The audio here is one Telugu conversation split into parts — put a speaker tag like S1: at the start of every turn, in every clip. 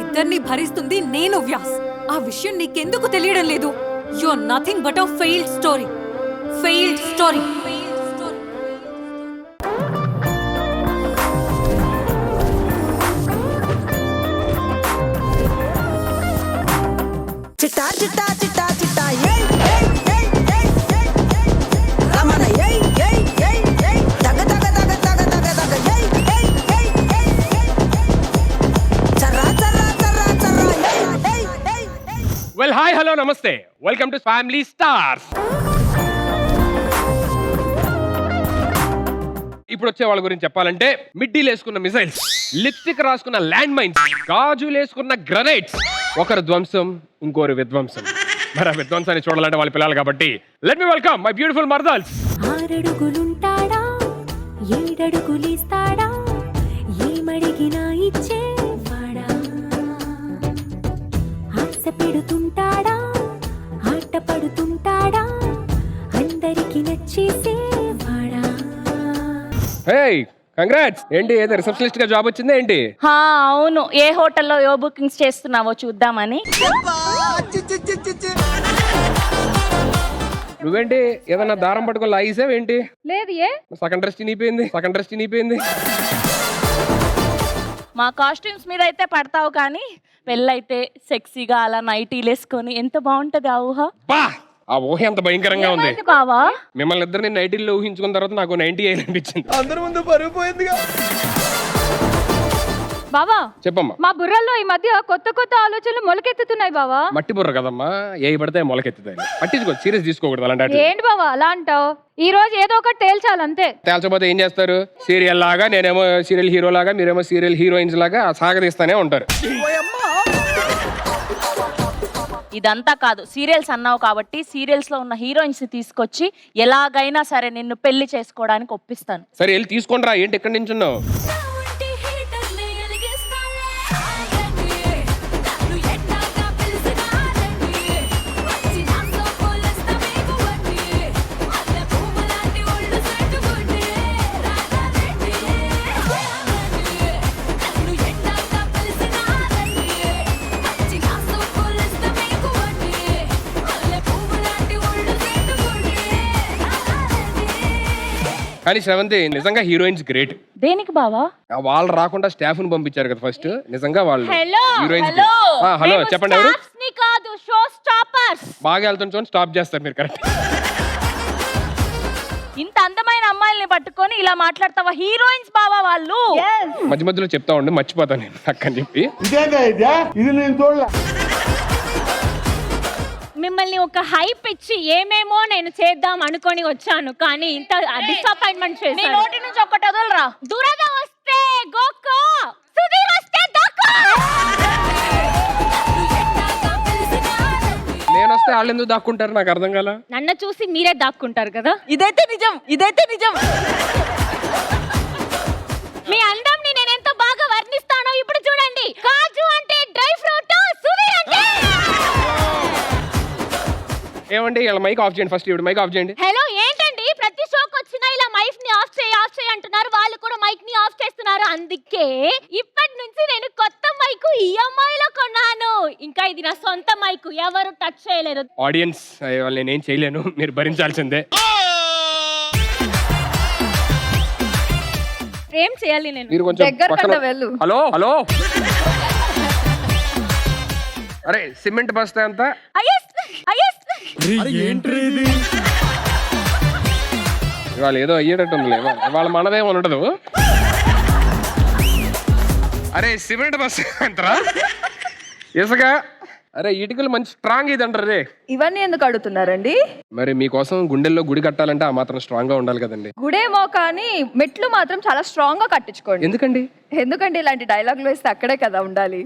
S1: ఇద్దరిని భరిస్తుంది నేను వ్యాస్. ఆ విషయం నీకెందుకు తెలియడం లేదు? You are nothing but a failed story. Failed story.
S2: చిట్టా చిట్టా చిట్టా చిట్టా ఏయ్ ఏయ్ ఏయ్ ఏయ్ ఏయ్ ఏయ్ రమణ ఏయ్ ఏయ్ ఏయ్ ఏయ్ దగ దగ దగ దగ దగ దగ ఏయ్ ఏయ్ ఏయ్ ఏయ్ ఏయ్ చర్రా చర్రా చర్రా చర్రా ఏయ్ ఏయ్ ఏయ్.
S3: వెల్ హాయ్ హలో నమస్తే, వెల్కమ్ టు ఫ్యామిలీ స్టార్స్. ఇప్పుడు వచ్చే వాళ్ళ గురించి చెప్పాలంటే మిడ్డీలు వేసుకున్న మిసైల్స్, లిప్స్టిక్ రాసుకున్న ల్యాండ్ మైన్స్, గాజులు వేసుకున్న గ్రనైట్స్. ఒకరు ధ్వంసం, ఇంకోరు విధ్వంసం. మరి ఆ విధ్వంసాన్ని చూడాలంటే వాళ్ళ పిల్లలు కాబట్టి let me welcome my beautiful మర్దల్స్.
S4: ఆరడుగులుంటాడా, ఏడడుగులిస్తాడా, ఏమడిగినా ఇచ్చేవాడా, ఆశ పెడుతుంటాడా, ఆట పడుతుంటాడా, అందరికి నచ్చేసేవాడా.
S3: Hey congrats. ఏంటి ఏదో రిసెప్షనిస్ట్ గా జాబ్ వచ్చిందా ఏంటి?
S5: అవును, ఏ హోటల్లో యో బుకింగ్స్ చేస్తున్నావో చూద్దామని.
S3: నువ్వేంటి ఏదన్నా దారం పట్టుకొని లాగేసావు ఏంటి?
S5: లేదు, ఏ
S3: సగం డ్రెస్ చినిపోయింది.
S5: మా కాస్ట్యూమ్స్ మీద అయితే పడతావు, కానీ పెళ్ళైతే సెక్సీగా అలా నైటీలు వేసుకొని ఎంత బాగుంటది ఆ ఊహ.
S3: బా, ఆ ఊహ ఎంత భయంకరంగా ఉంది.
S5: బావా,
S3: మిమ్మల్ని ఇద్దరు నైటీల్లో ఊహించుకున్న తర్వాత నాకు 90 అనిపించింది. అందరి ముందు పరుగు పోయిందిగా.
S6: బావా
S3: చెప్పమ్మా.
S6: మా బుర్రల్లో ఈ మధ్య కొత్త కొత్త ఆలోచనలు మొలకెత్తుతున్నాయి బావా.
S3: మట్టి బుర్ర కదమ్మా, ఏ పడితే మొలకెత్తుతాయి. పట్టించుకో, సీరియస్ తీసుకోకూడదు అలాంటి.
S6: ఏంటి బావా అలా అంటావు? ఈ రోజు ఏదో ఒకటి తేల్చాలంతే.
S3: తేల్చకపోతే ఏం చేస్తారు? సీరియల్ లాగా నేనేమో సీరియల్ హీరో లాగా, మీరేమో సీరియల్ హీరోయిన్స్ లాగా సాగదీస్తానే ఉంటారు.
S5: ఇదంతా కాదు, సీరియల్స్ అన్నావు కాబట్టి సీరియల్స్ లో ఉన్న హీరోయిన్స్ ని తీసుకొచ్చి ఎలాగైనా సరే నిన్ను పెళ్లి చేసుకోవడానికి ఒప్పిస్తాను.
S3: సరే వెళ్ళి తీసుకొని రా. ఏంటి ఎక్కడి నుంచి ఉన్నావు? కానీ శ్రవంతి, నిజంగా హీరోయిన్స్ గ్రేట్.
S5: దేనికి బావా?
S3: వాళ్ళు రాకుండా స్టాఫ్ ని పంపించారు కదా ఫస్ట్. నిజంగా వాళ్ళు హీరోయిన్స్. హలో
S5: మేము
S3: చెప్పండి ఎవరు?
S5: స్టాఫ్స్ ని కాదు, షో స్టాపర్స్.
S3: బాగా వెళ్తున్న చూడండి, స్టాప్ చేస్తారు మీరు. కరెక్ట్.
S5: ఇంత అందమైన అమ్మాయిల్ని పట్టుకొని ఇలా మాట్లాడతావా? హీరోయిన్స్ బావా వాళ్ళు.
S3: మధ్య మధ్యలో చెప్తా ఉండి మర్చిపోతాను నేను అక్కని చెప్పి.
S6: మిమ్మల్ని ఒక హైప్ ఇచ్చి ఏమేమో నేను చేద్దాం అనుకొని వచ్చాను, కానీ ఇంత డిసప్పాయింట్మెంట్
S5: నీ
S6: చేశాను.
S5: నోటి నుంచి ఒక్కటి వదలరా.
S6: దురద వస్తే గోకో, సుధీర్ వస్తే దోకో.
S3: నేను వస్తే వాళ్ళు ఎందుకు దాక్కుంటారు నాకు అర్థం కాల.
S6: నన్ను చూసి మీరే దాక్కుంటారు కదా.
S5: ఇదైతే నిజం.
S6: మీ అందంని నేను ఎంత బాగా వర్ణిస్తానో ఇప్పుడు చూడండి. కాజు అంటే డ్రై ఫ్రూట్, సుధీర్ అంటే.
S3: ఏమండి ఇలా మైక్ ఆఫ్ చేయండి ఫస్ట్. ఇప్పుడు మైక్ ఆఫ్ చేయండి.
S6: హలో, ఏంటండి ప్రతి షోకి వచ్చినా ఇలా మైక్ ని ఆఫ్ చేయి అంటున్నారు. వాళ్ళు కూడా మైక్ ని ఆఫ్ చేస్తున్నారు. అందుకే ఇప్పటి నుంచి నేను కొత్త మైక్ EMI లో కొన్నాను. ఇంకా ఇది నా సొంత మైక్, ఎవరు టచ్ చేయలేరు.
S3: ఆడియన్స్ నేనేం చేయలేను, మీరు భరించాల్సిందే.
S6: ఏం చేయాలి నేను?
S3: మీరు కొంచెం పక్కన
S6: వెళ్ళు.
S3: హలో అరే సిమెంట్ బస్తా ఎంత? ఇవాళ ఏదో అయ్యేటట్టు ఉంది. ఇవాళ మనదేం ఉండదు. అరే సిమెంట్ బస్ ఎంతరా? ఇసుక. అరే ఇటుకలు మంచి స్ట్రాంగ్ ఇది అంటారు. రే
S7: ఇవన్నీ ఎందుకు అడుగుతున్నారండి?
S3: మరి మీకోసం గుండెల్లో గుడి కట్టాలంటే ఆ మాత్రం స్ట్రాంగ్ గా ఉండాలి కదండి.
S7: గుడేమో కానీ మెట్లు మాత్రం చాలా స్ట్రాంగ్ గా కట్టించుకోండి.
S3: ఎందుకండి
S7: ఇలాంటి డైలాగులు వేస్తే అక్కడే కదా ఉండాలి.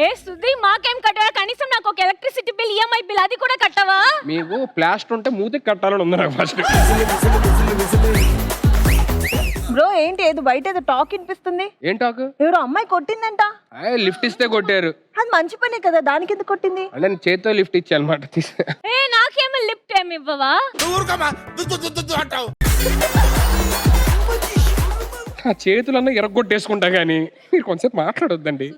S6: ఏ సుధీ, మాకేం కట్టవా? కనీసం నాకు ఒక ఎలక్ట్రిసిటీ బిల్, EMI బిల్ అది కూడా కట్టవా?
S3: మీకు ప్లాస్టర్ ఉంటే మూతికి కట్టాలని ఉంది నాకు ఫస్ట్.
S7: బ్రో ఏంటి ఏదో బయట ఏదో టాక్ వినిపిస్తుంది?
S3: ఏం టాక్?
S7: ఎవరో అమ్మాయి కొట్టిందంట.
S3: లిఫ్ట్ ఇస్తే కొట్టారు.
S7: అది మంచి పనే కదా, దానికి ఎందుకు కొట్టింది?
S3: అంటే నేను చేతితో లిఫ్ట్ ఇచ్చా అనమాట.
S6: ఏ నాకేమో లిఫ్ట్ ఏమి ఇవ్వవా?
S3: ఆ చేతులన్నా ఎరగొట్టేసుకుంటా కానీ మీరు కొంచెంసేపు మాట్లాడొద్దండి.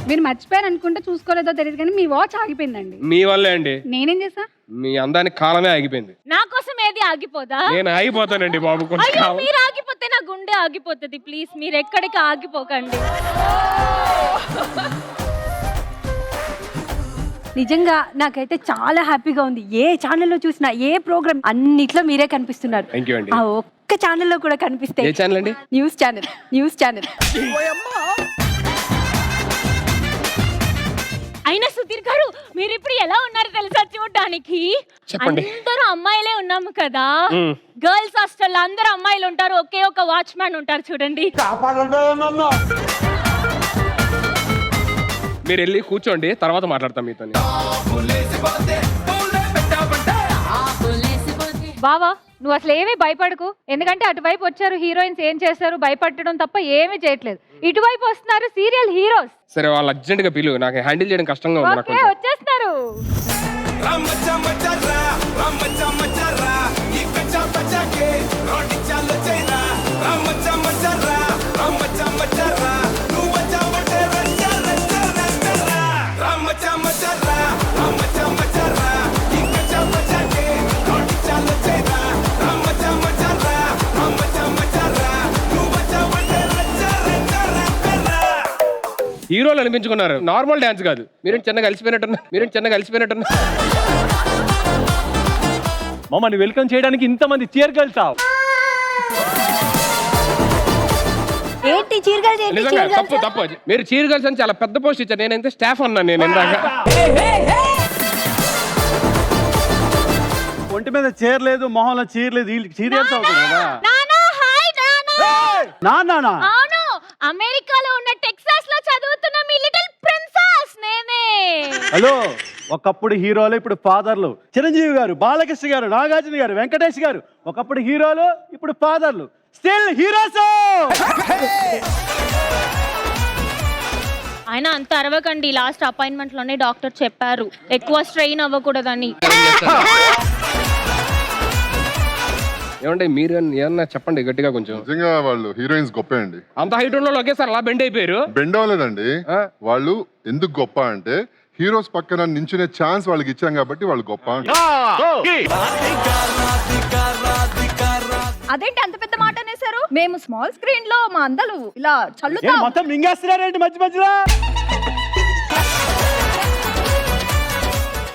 S8: మీరు మర్చిపోయారు అనుకుంటే చూసుకోలేదో తెలియదు కానీ మీ వాచ్ ఆగిపోయిందండి.
S3: మీ వల్లే అండి.
S8: నేనేం చేసా?
S3: మీ అందానికి కాలమే ఆగిపోయింది.
S6: నా కోసం ఏది ఆగిపోదా?
S3: నేను ఆగిపోతానండి బాబు. కొంచెం
S6: అయ్యో మీరు ఆగిపోతే నా గుండె ఆగిపోతుంది. ప్లీజ్ మీరు ఎక్కడికి ఆగిపోకండి.
S9: నిజంగా నాకైతే చాలా హ్యాపీగా ఉంది. ఏ ఛానల్లో చూసినా ఏ ప్రోగ్రామ్ అన్నిట్లో మీరే కనిపిస్తున్నారు.
S3: థ్యాంక్ యూ అండి.
S9: ఆ ఒక్క ఛానల్లో కూడా కనిపిస్తే
S3: ఏ ఛానల్ అండి?
S9: News channel.
S6: అయినా సుధీర్ గారు మీరు ఇప్పుడు ఎలా ఉన్నారు తెలుసా చూడడానికి?
S3: చెప్పండి.
S6: అందరూ అమ్మాయిలే ఉన్నాము కదా. గర్ల్స్ హాస్టల్ అందరూ అమ్మాయిలు ఉంటారు, ఒకే ఒక వాచ్మ్యాన్ ఉంటారు చూడండి.
S3: మీరు వెళ్ళి కూర్చోండి, తర్వాత మాట్లాడతాం మీతో.
S7: బావా నువ్వు అసలు ఏమీ భయపడకు, ఎందుకంటే అటువైపు వచ్చారు హీరోయిన్స్ ఏం చేస్తారు, భయపడడం తప్ప ఏమీ చేయట్లేదు. ఇటువైపు వస్తున్నారు సీరియల్ హీరోస్.
S3: సరే వాళ్ళు అర్జెంట్ గా పిలువు, నాకు హ్యాండిల్ చేయడం కష్టంగా ఉంది. నాకు
S7: ఓకే వచ్చేస్తారు.
S3: హీరోలు అనిపించుకున్నారు, నార్మల్ డాన్స్ కాదు. మీరేం చిన్నగా కలిసిపోయినట్టున్నా.
S10: మమ్మల్ని వెల్కమ్ చేయడానికి ఇంతమంది చీర్ గర్ల్స్.
S9: ఏంటి చీరగల్
S3: నిజంగా తప్పు. మీరు చీర్ గర్ల్స్ అని చాలా పెద్ద పోస్ట్ ఇచ్చారు. నేనైతే స్టాఫ్ అన్నాను. నేను ఇందాక
S10: ఒంటి మీద చీర లేదు, మొహంలో చీర లేదు, సీరియల్స్ అవుతుంది కదా.
S6: నానా హాయ్
S10: నానా
S6: అవును, అమెరికాలో ఉన్న టెక్సాస్ లో చదువుతున్న మీ లిటిల్ ప్రిన్సెస్ నేనే.
S10: హలో, ఒకప్పుడు హీరోలు ఇప్పుడు ఫాదర్లు. చిరంజీవి గారు, బాలకృష్ణ గారు, నాగార్జున గారు, వెంకటేష్ గారు ఒకప్పుడు హీరోలు, ఇప్పుడు ఫాదర్లు. Still heroes.
S6: ఆయన అంత అరవకండి, లాస్ట్ అపాయింట్మెంట్ లోనే డాక్టర్ చెప్పారు ఎక్కువ స్ట్రెయిన్ అవ్వకూడదని.
S3: ఏమంటే మీరు ఏమన్నా చెప్పండి గట్టిగా కొంచెం.
S11: నిజంగా వాళ్ళు హీరోయిన్స్ గొప్ప అండి.
S3: అంత హైట్ ఉన్న వాళ్ళు ఒకేసారి అలా బెండ్ అయిపోయారు.
S11: బెండ్ అవ్వలేదండి. వాళ్ళు ఎందుకు గొప్ప అంటే హీరోస్ పక్కన నించునే ఛాన్స్ వాళ్ళకి ఇచ్చాం కాబట్టి వాళ్ళు గొప్ప.
S7: అదేంటి అంత పెద్ద మాట అనేసారు? మేము స్మాల్ స్క్రీన్ లో మా అందరూ ఇలా చల్లుతాం.
S10: మొత్తం మింగేస్తున్నారేంటి మధ్య?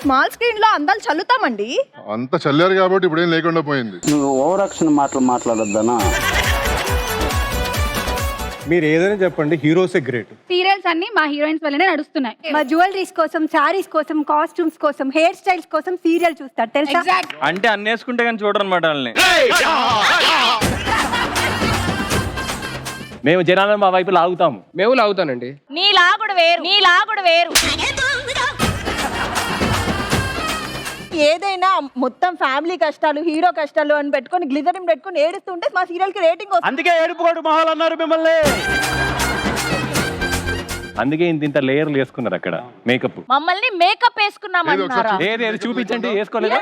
S7: స్మాల్ స్క్రీన్ లో అందాలు చల్లుతామండి.
S11: అంత చల్లారు కాబట్టి ఇప్పుడు ఏం లేకుండా పోయింది.
S12: నువ్వు ఓవర్ యాక్షన్ మాటలు మాట్లాడొద్దనా?
S10: మీరు ఏదైనా చెప్పండి, హీరోసే గ్రేట్.
S8: సీరియల్స్ అన్ని మా హీరోయిన్స్ వల్లనే నడుస్తున్నాయి.
S9: మా జ్యువెలరీస్ కోసం, శారీస్ కోసం, కాస్ట్యూమ్స్ కోసం, హెయిర్ స్టైల్స్ కోసం సీరియల్ చూస్తారు తెలుసా?
S12: అంటే అన్నేసుకుంటే కానీ చూడరు అనమాట వాళ్ళని.
S10: మేము జనాలను మా వైపు లాగుతాము.
S3: మేము లాగుతానండి.
S5: నీ లాగుడు వేరు.
S2: ఏదైనా మొత్తం ఫ్యామిలీ కష్టాలు, హీరో కష్టాలు అని పెట్టుకొని గ్లిజరిన్ పెట్టుకొని ఏడుస్తుంటే మా సీరియల్ కి రేటింగ్ వస్తుంది.
S10: అందుకే ఏడుపుకోడు మొహాలు అన్నారు మిమ్మల్ని. అందుకే ఇంత లేయర్లు వేసుకున్నారు అక్కడ మేకప్.
S5: మమ్మల్ని మేకప్ వేసుకున్నామంటున్నారా?
S10: ఏది చూపించండి, వేసుకోలేదా?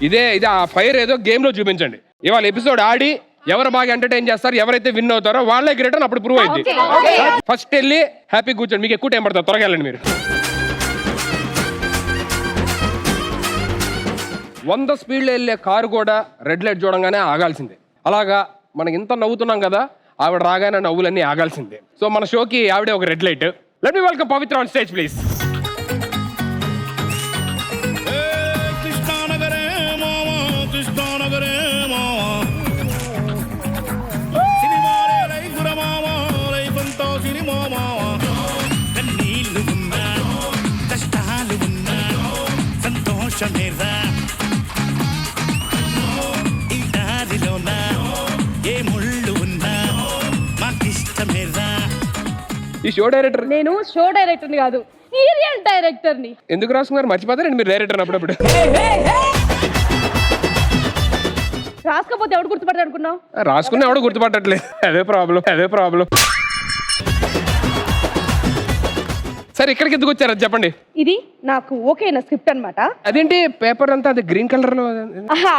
S3: ఇదే ఆ ఫైర్ ఏదో గేమ్ లో చూపించండి. ఇవాళ ఎపిసోడ్ ఆడి ఎవరు బాగా ఎంటర్టైన్ చేస్తారు, ఎవరైతే విన్ అవుతారో వాళ్ళే గ్రేట్ అని అప్పుడు ప్రూవ్ అయింది. ఫస్ట్ వెళ్ళి హ్యాపీ కూర్చోండి, మీకు ఎక్కువ టైం పడుతుంది, త్వరగా వెళ్ళండి. మీరు 100 స్పీడ్లో వెళ్ళే కారు కూడా రెడ్ లైట్ చూడంగానే ఆగాల్సిందే. అలాగా మనకి ఇంత నవ్వుతున్నాం కదా, ఆవిడ రాగానే నవ్వులన్నీ ఆగాల్సిందే. సో మన షోకి ఆవిడే ఒక red light. Let me welcome Pavitra on stage please. ఈ షో డైరెక్టర్
S7: నేను షో డైరెక్టర్ కాదు, సీరియల్ డైరెక్టర్ ని.
S3: ఎందుకు రాసుకున్నారు? మర్చిపోతారండి మీరు డైరెక్టర్ అప్పుడప్పుడు.
S8: రాసుకోపోతే ఎవడు గుర్తుపడతాడు అనుకున్నావు?
S3: రాసుకున్న ఎవడో గుర్తుపట్టట్లేదు. అదే ప్రాబ్లం. సరే ఇక్కడికి ఎందుకు వచ్చారు అది చెప్పండి.
S8: ఇది నాకు ఓకేనా స్క్రిప్ట్ అన్నమాట.
S3: అదేంటి పేపర్ అంతా అది గ్రీన్ కలర్ లో?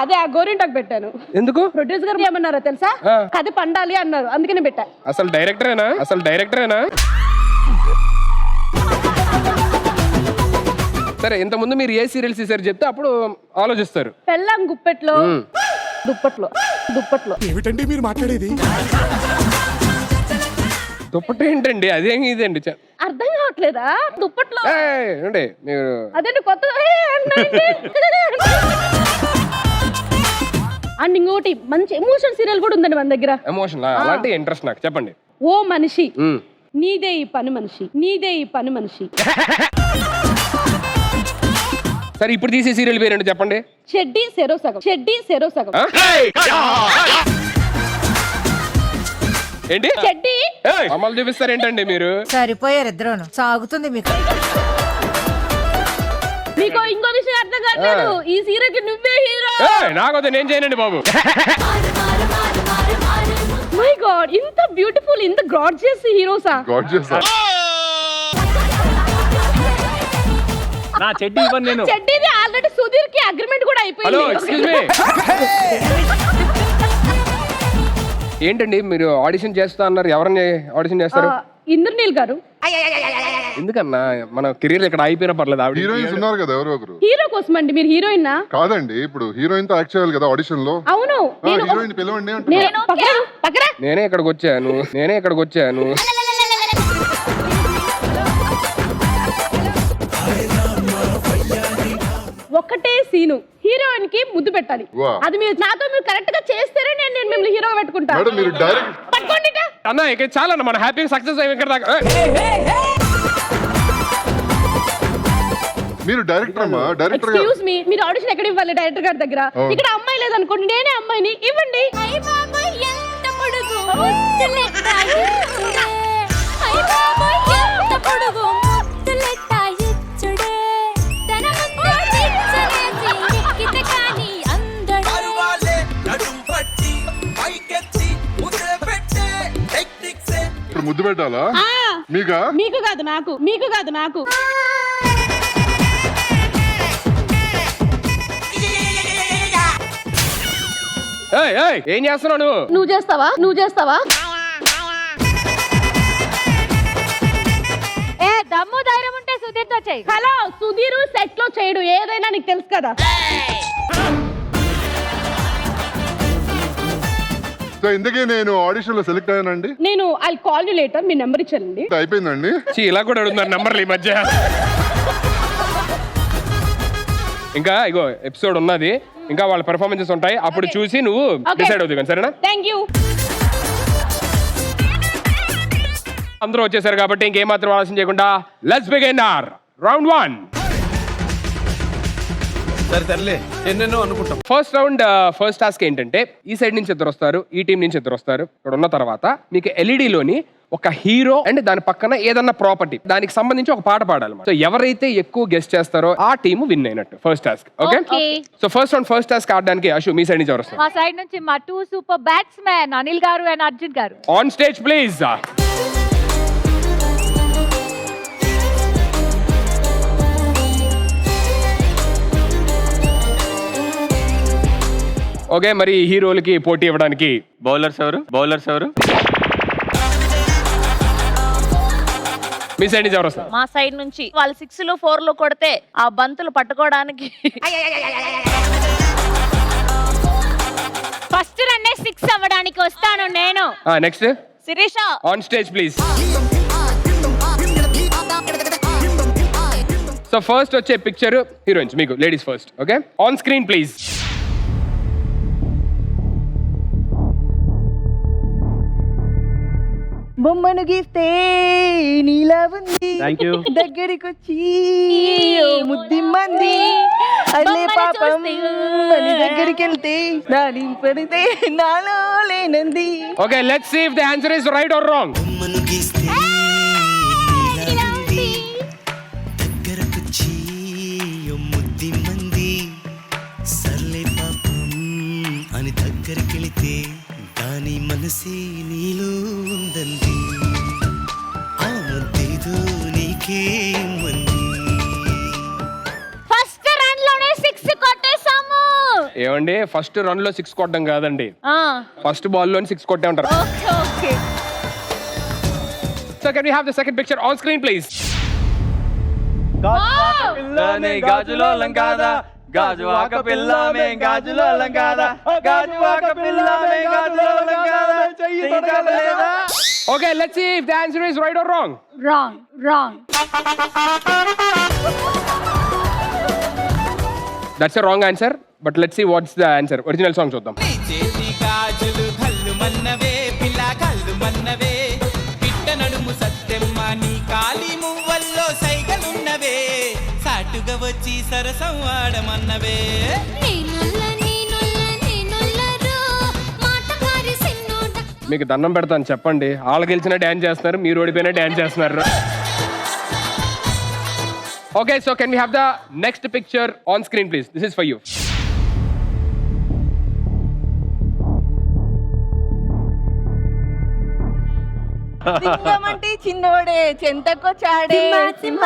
S8: అదే ఆ గోరింటాకు పెట్టాను.
S3: ఎందుకు?
S8: ప్రొడ్యూసర్ గారు ఏమన్నారో తెలుసా? కథ పండాలి అన్నారు, అందుకనే పెట్టా.
S3: అసలు డైరెక్టరేనా? సరే ఇంత ముందు మీరు ఏ సీరియల్స్ తీసారు చెప్తే అప్పుడు ఆలోచిస్తారు.
S8: పెళ్ళాం గుప్పెట్లో దుప్పట్లో
S13: ఏమిటండి మీరు మాట్లాడేది?
S3: దుప్పటి ఏంటండి? అదేం ఇదండి.
S8: అర్థం కావట్లేదా? దుప్పట్లో
S3: అండి మీరు
S8: అదే కొత్త. అండ్ ఇంకోటి మంచి ఎమోషన్ సీరియల్ కూడా ఉందండి మన దగ్గర.
S3: ఎమోషన్ అలాంటి ఇంట్రెస్ట్ నాకు చెప్పండి.
S8: ఓ మనిషి నీదే ఈ పని మనిషి.
S3: సరే ఇప్పుడు తీసే సీరియల్ పేరేంటి చెప్పండి.
S8: చెడ్డీ సెరో సగం.
S3: ఏంటి
S8: చెడ్డీ
S3: అమలు చూపిస్తారు ఏంటండి మీరు?
S2: సరిపోయారు ఇద్దరును, సాగుతుంది మీకు.
S8: నీకు ఇంకో విషయం అర్థం కావట్లేదు, ఈ సీరియల్ కి నువ్వే హీరో.
S3: నాకొద్దు, నేను చేయనండి బాబు.
S8: మై గాడ్, ఇంత బ్యూటిఫుల్, ఇంత గార్జియస్ హీరోసా?
S12: నా చెడ్డీ ఇవ్వను నేను.
S8: చెడ్డీది ఆల్రెడీ సుధీర్ కి అగ్రిమెంట్ కూడా
S3: హలో ఎక్స్క్యూజ్ మీ. ఏంటండి మీరు ఆడిషన్ చేస్తా అన్నారు, ఎవరిని ఆడిషన్ చేస్తారు?
S8: ఇంద్రనీల్ గారు.
S3: ఎందుకన్నా మన కెరీర్ ఇక్కడ అయిపోయినా పర్లేదు. ఆవిడ
S11: హీరోయిన్స్ ఉన్నారు కదా ఎవరో ఒకరు.
S8: హీరో కోసం అండి. మీరు హీరోయిన్
S11: కాదండి, ఇప్పుడు హీరోయిన్ తో యాక్ట్ చేయాలి కదా ఆడిషన్ లో.
S8: అవును,
S11: హీరోయిన్ పిలవండి అంటున్నా.
S3: నేనే ఇక్కడికి వచ్చాను.
S8: ఒకటే సీను, హీరోయిన్ కి ముద్దు పెట్టాలి. అది మీరు నాతో మీరు కరెక్ట్ గా చేస్తేనే నేను మిమ్మల్ని హీరో పెట్టుకుంటా.
S11: మీరు డైరెక్ట్
S8: పట్టుకోండి
S3: అన్న, ఇక చాలా మన హ్యాపీ సక్సెస్ అయ్యి ఇక్కడ దాకా.
S11: మీరు డైరెక్టర్ అమ్మా, డైరెక్టర్.
S8: ఎక్స్క్యూజ్ మీ, మీరు ఆడిషన్ ఎక్కడ ఇవ్వాలి? డైరెక్టర్ గారి దగ్గర. ఇక్కడ అమ్మాయి లేదనుకోండి, నేనే అమ్మాయిని, ఇవ్వండి.
S11: ముద్దు పెట్టాలా?
S8: మీకు కాదు నాకు.
S3: ఏం చేస్తున్నావు
S8: నువ్వు చేస్తావా?
S7: దమ్ము ధైర్యం ఉంటే సుధీర్ తో చెయ్యి.
S8: హలో, సుధీర్ సెట్ లో చేయడు, ఏదైనా నీకు తెలుసు కదా.
S11: సో ఇందుకే నేను ఆడిషన్ లో సెలెక్ట్ అయ్యానండి.
S8: నేను I call you later, me number ఇచ్చానండి.
S11: అయిపోయిందండి.
S3: ఇలా కూడా అడుగుతున్నారు నంబర్లు ఈ మధ్య. ఇంకా ఇగో ఎపిసోడ్ ఉన్నది, ఇంకా వాళ్ళ పెర్ఫార్మెన్సెస్ ఉంటాయి, అప్పుడు చూసి నువ్వు డిసైడ్ అవుతుంది. సరేనా?
S8: Thank you.
S3: అందరూ వచ్చేసారు కాబట్టి ఇంకేమాత్రం ఆలస్యం చేయకుండా లెట్స్ బిగిన్ అవర్ రౌండ్ 1.
S13: ఎన్నెన్నో అనుకుంటాం.
S3: ఫస్ట్ రౌండ్ ఫస్ట్ టాస్క్ ఏంటంటే, ఈ సైడ్ నుంచి ఇద్దరు వస్తారు, ఈ టీం నుంచి ఇద్దరు వస్తారు. ఇక్కడ ఉన్న తర్వాత మీకు ఎల్ఈడిలోని ఒక హీరో అండ్ దాని పక్కన ఏదన్నా ప్రాపర్టీ, దానికి సంబంధించి ఒక పాట పాడాలి. సో ఎవరైతే ఎక్కువ గెస్ట్ చేస్తారో ఆ టీము విన్ అయినట్టు. First task okay. So first round first task ఆడడానికి అశు మీ సైడ్ నుంచి ఎవరు వస్తారు?
S7: మా సైడ్ నుంచి మా 2 సూపర్ బ్యాట్స్మెన్ అనిల్ గారు అండ్ అర్జున్ గారు.
S3: On stage please. ఓకే, మరి హీరోలకి పోటీ ఇవ్వడానికి
S12: బౌలర్స్ ఎవరు?
S3: మీ సైడ్ నుంచి ఎవరు వస్తారు?
S5: మా సైడ్ నుంచి వాళ్ళు 6లు 4లు కొడితే ఆ బంతులు పట్టుకోవడానికి
S6: ఫస్ట్ రన్నే 6 అవ్వడానికి వస్తాను నేను.
S3: Next
S5: Sirisha.
S3: On stage please. So first వచ్చే పిక్చర్ హీరోయిన్స్, మీకు ladies first. Okay, on screen please.
S2: బొమ్మను గీస్తే నీలా ఉంది, దగ్గరికి వచ్చి ముద్దిమ్మంది, అల్లే పాపం అని దగ్గరికి వెళ్తే నాని పడితే నాలో లేనంది.
S3: Okay, let's see if the answer is right or wrong.
S2: బొమ్మను గీస్తే నీలా ఉంది, దగ్గరకు వచ్చి ముద్దిమ్మంది, సర్లే పాపం అని దగ్గర
S14: దగ్గరికెళితే దాని మనసే నీలో ఉందంది ఆ ముద్దేదో నీకే మంది
S6: ఫస్ట్ రన్ లోనే 6 కొట్టేసాము.
S3: ఏమండి ఫస్ట్ రన్ లో 6 కొట్టడం కాదండి, ఫస్ట్ బాల్ లోని 6 కొట్టే ఉంటారు.
S6: Okay okay.
S3: So can we have the second picture on screen please?
S12: గాజులో లంగాదా గాజువాక పిల్ల మే గాజులో లంగాదా గాజువాక పిల్ల మే గాజులో లంగాదా చెయ్యలేదా.
S3: Okay, let's see if the answer is right or wrong.
S9: wrong.
S3: That's a wrong answer, but let's see what's the answer. Original song చూద్దాం.
S14: గాజులు కళ్ళు మన్నవే పిల్ల కళ్ళు మన్నవే పిట్ట నడుము సత్తెమ్మ నీ కాలి మువ్వల్లో సైగలున్నవే సాటుగా వచ్చి సరసం ఆడమన్నవే.
S3: మీకు దండం పెడతాను చెప్పండి, వాళ్ళు గెలిచినా డ్యాన్స్ చేస్తున్నారు, మీరు ఓడిపోయినా డ్యాన్స్ చేస్తున్నారు. Okay, so can we have the next picture on screen please? This is for you.
S5: సింహమంటే చిన్నోడే చెంతకొచ్చాడే సింహ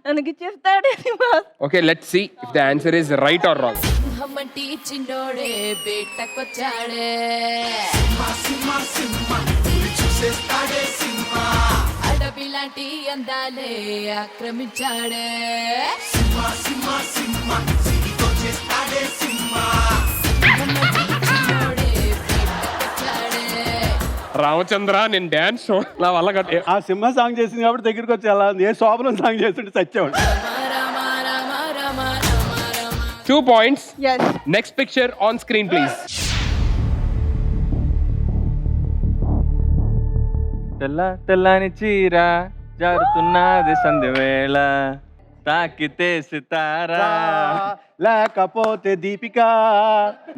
S5: ನನಗೆ చెప్తాడే సింహ.
S3: Okay, let's see if the answer is right or wrong.
S4: సింహమంటే చిన్నోడే బేటకొచ్చాడే అడవిలాంటి అందాలే ఆక్రమించాడే
S3: రామచంద్ర నేను డ్యాన్స్ నా వల్ల
S10: ఆ సింహ సాంగ్ చేసింది కాబట్టి దగ్గరికి వచ్చి ఎలా ఉంది, ఏ శోభనం సాంగ్ చేస్తుంటే చచ్చేవాడు.
S3: 2 points. Yes. Next picture on screen please.
S12: తెల్లని చీర జారుతున్నది సంధ్య వేళ తాకితే సితారా
S10: లేకపోతే Deepika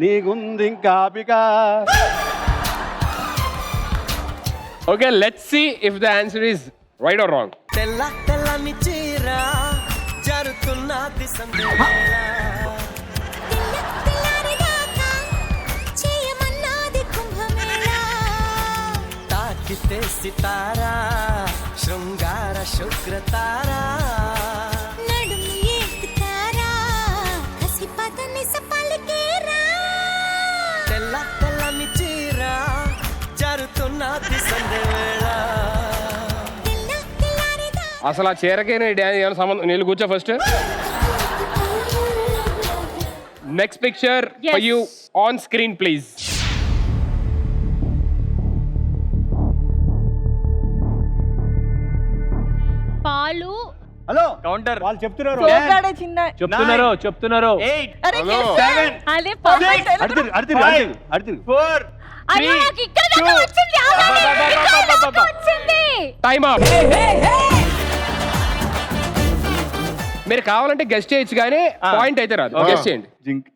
S10: నీగుంది ఇంకాపిక.
S3: Okay, let's see if the answer is right or wrong.
S14: తెల్లని చీర జారుతున్నది సంధ్య వేళ తాకితే సితారా శృంగార శుక్రతారా తెల్లని చీర జారుతున్నది సంధ్య వేళ.
S3: అసలు ఆ చీరకే డ్యాన్స్ ఏమైనా సంబంధం? నేను కూర్చో first. Next picture for you on screen please.
S6: పాలు
S10: హలో
S12: కౌంటర్
S10: వాళ్ళు చెప్తున్నారు
S12: చెప్తున్నారు
S14: 8
S6: అదే
S10: అడుగురు
S12: 4
S6: అయ్యో నాకు ఇక్కడ దాకా వచ్చింది. ఇక్కడ దాకా వచ్చింది.
S3: Time up. మీరు కావాలంటే గెస్ట్ చేయొచ్చు కానీ పాయింట్ అయితే రాదు. గెస్ట్ చేయండి.
S12: జింక్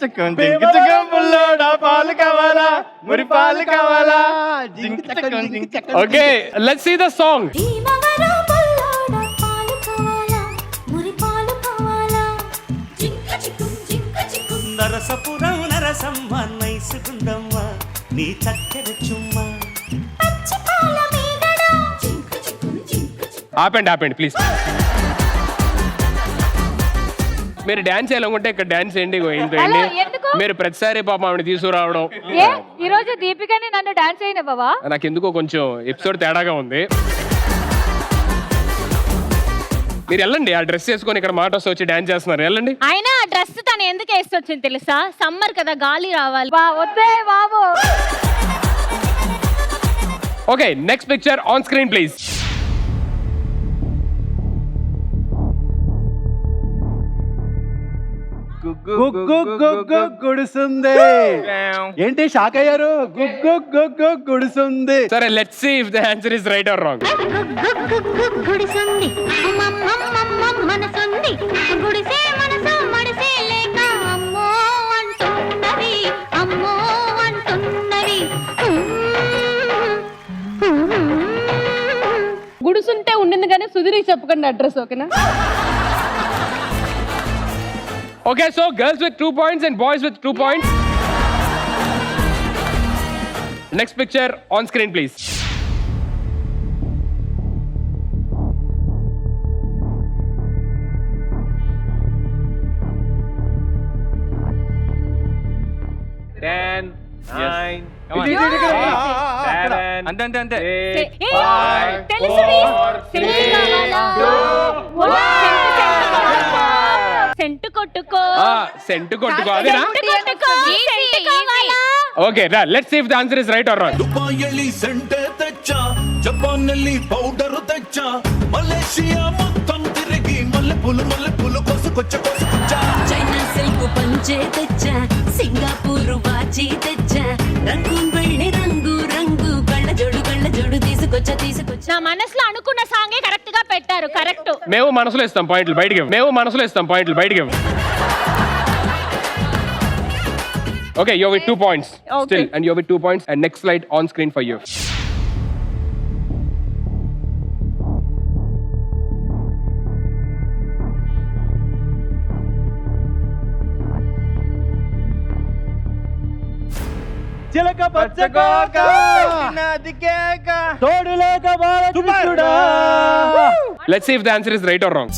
S12: చక్కం పుల్లోడా పాలు కావాలా మురి పాలు కావాలా జింక్ చక్కం.
S3: Okay, let's see the song.
S14: Narasapuram Narasamma నైసుగుందమ్మ నీ చక్కెర చుమ్మ.
S3: ఆపండి ప్లీజ్. మీరు డాన్స్ చేయాలనుకుంటే ఇక్కడ డాన్స్ చేయండి.
S7: హలో, ఎందుకు?
S3: మీరు ప్రతిసారి పాపం ఆవిడ తీసుకురావడం
S7: ఏ ఈ రోజు దీపికని నన్ను డాన్స్ చేయనివ్వవా?
S3: నాకు ఎందుకో కొంచెం ఎపిసోడ్ తేడాగా ఉంది. మీరు వెళ్ళండి, ఆ డ్రెస్ వేసుకొని ఇక్కడ మాట వస్తే వచ్చి డాన్స్ చేస్తున్నారు. వెళ్ళండి.
S6: అయినా ఆ డ్రెస్ తను ఎందుకు వేసొచ్చింది తెలుసా? సమ్మర్ కదా, గాలి రావాలి.
S7: వద్దే బాబు.
S3: Okay, next picture on screen please.
S10: గుడుసుంది. ఏంటి షాక్ అయ్యారు? గుడుసుంది.
S3: సరే, let's see if the answer is right or wrong.
S6: గుడిసుంది మనసుంది గుడిసే మనసు మడిసే లేక అమ్మో అంటున్నది అమ్మో అంటున్నది.
S8: గుడుసుంటే ఉండింది కానీ సుధీర్కి చెప్పకండి అడ్రస్. ఓకేనా?
S3: Okay, so girls with 2 points and boys with 2 points. Next picture on screen please.
S12: అంతే అంతే అంతే.
S6: సెంటు కొట్టుకో
S3: సెంటు కొట్టుకో అదేనా? Okay let's see if the answer is right or wrong.
S13: Dubai సెంటే తెచ్చా, జపాన్ పౌడర్ తెచ్చా, మలేషియా మొత్తం తిరిగి మల్లె పూలు కోసుకొచ్చా.
S4: చైనా సిల్క్ పంచే తెచ్చా, సింగపూర్ వాచి తెచ్చా, రంగు వెళ్ళి రంగు రంగు కళ్ళ జోడు తీసుకొచ్చా.
S6: నా మనసులో అనుకున్న సాంగే కరెక్ట్ గా పెట్టారు. కరెక్ట్.
S3: మేము మనసులో ఇస్తాం పాయింట్లు బయటికి. Okay, you're with 2 points still, and you're with 2 points. And next slide on screen for you.
S10: చిలక పచ్చకోక తోడు లేక బాలకృష్ణుడా.
S3: Let's see if the answer is right or wrong.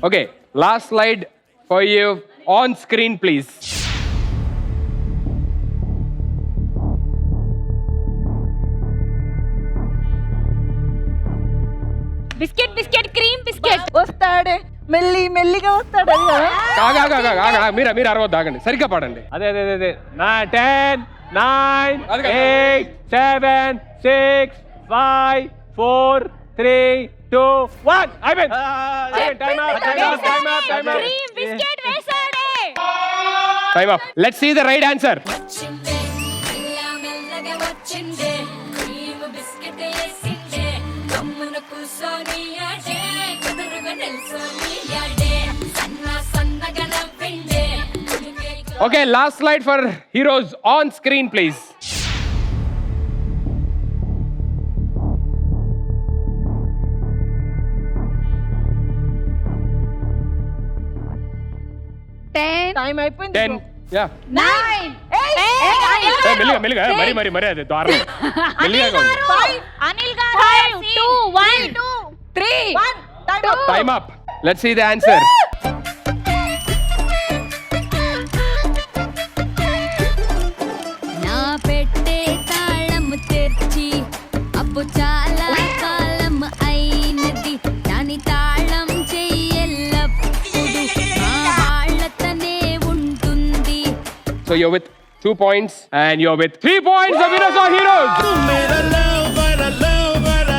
S3: Okay, last slide for you on screen please.
S6: Biscuit cream biscuit.
S5: వస్తాడే మెల్లిగా వస్తాడు.
S3: మీరు అరవద్దు, ఆగండి, సరిగ్గా పాడండి. అదే 10 9 8 7 6 5 4 3 2 1 అయిపోయింది. Time up. Let's see the right answer. Okay, last slide for heroes on screen please.
S5: Time అయిపోయింది.
S3: 10 yeah
S5: 9
S3: మెల్లిగా మరి అది దారుణం. మెల్లిగా
S6: అనిల్ గారు 2 1 2
S5: 3 1
S3: time up. Let's see the answer.
S6: నా పెట్టే తాళం తెచ్చి అప్పు చాలా కాలం అయినది, దాని తాళం చెయ్యెల్లప్పుడు మా వాళ్ళతనే ఉంటుంది.
S3: So you're with 2 points and you're with 3 points. The winners are heroes.
S13: मेरा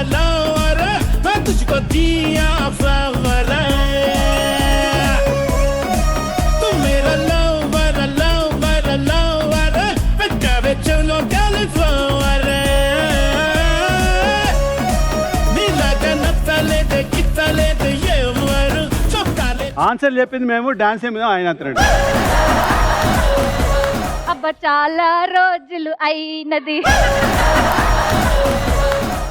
S13: lover मैं तुझको दिया फवरा, तू मेरा lover मैं कभी चलो California, नीला कनतले दे कितले दे ये मरू चोकाले.
S10: ఆన్సర్ చెప్పింది మేము, డాన్స్ ఏమి ఆయన అంటారండి.
S7: అబ్బా చాలా రోజులు అయినది.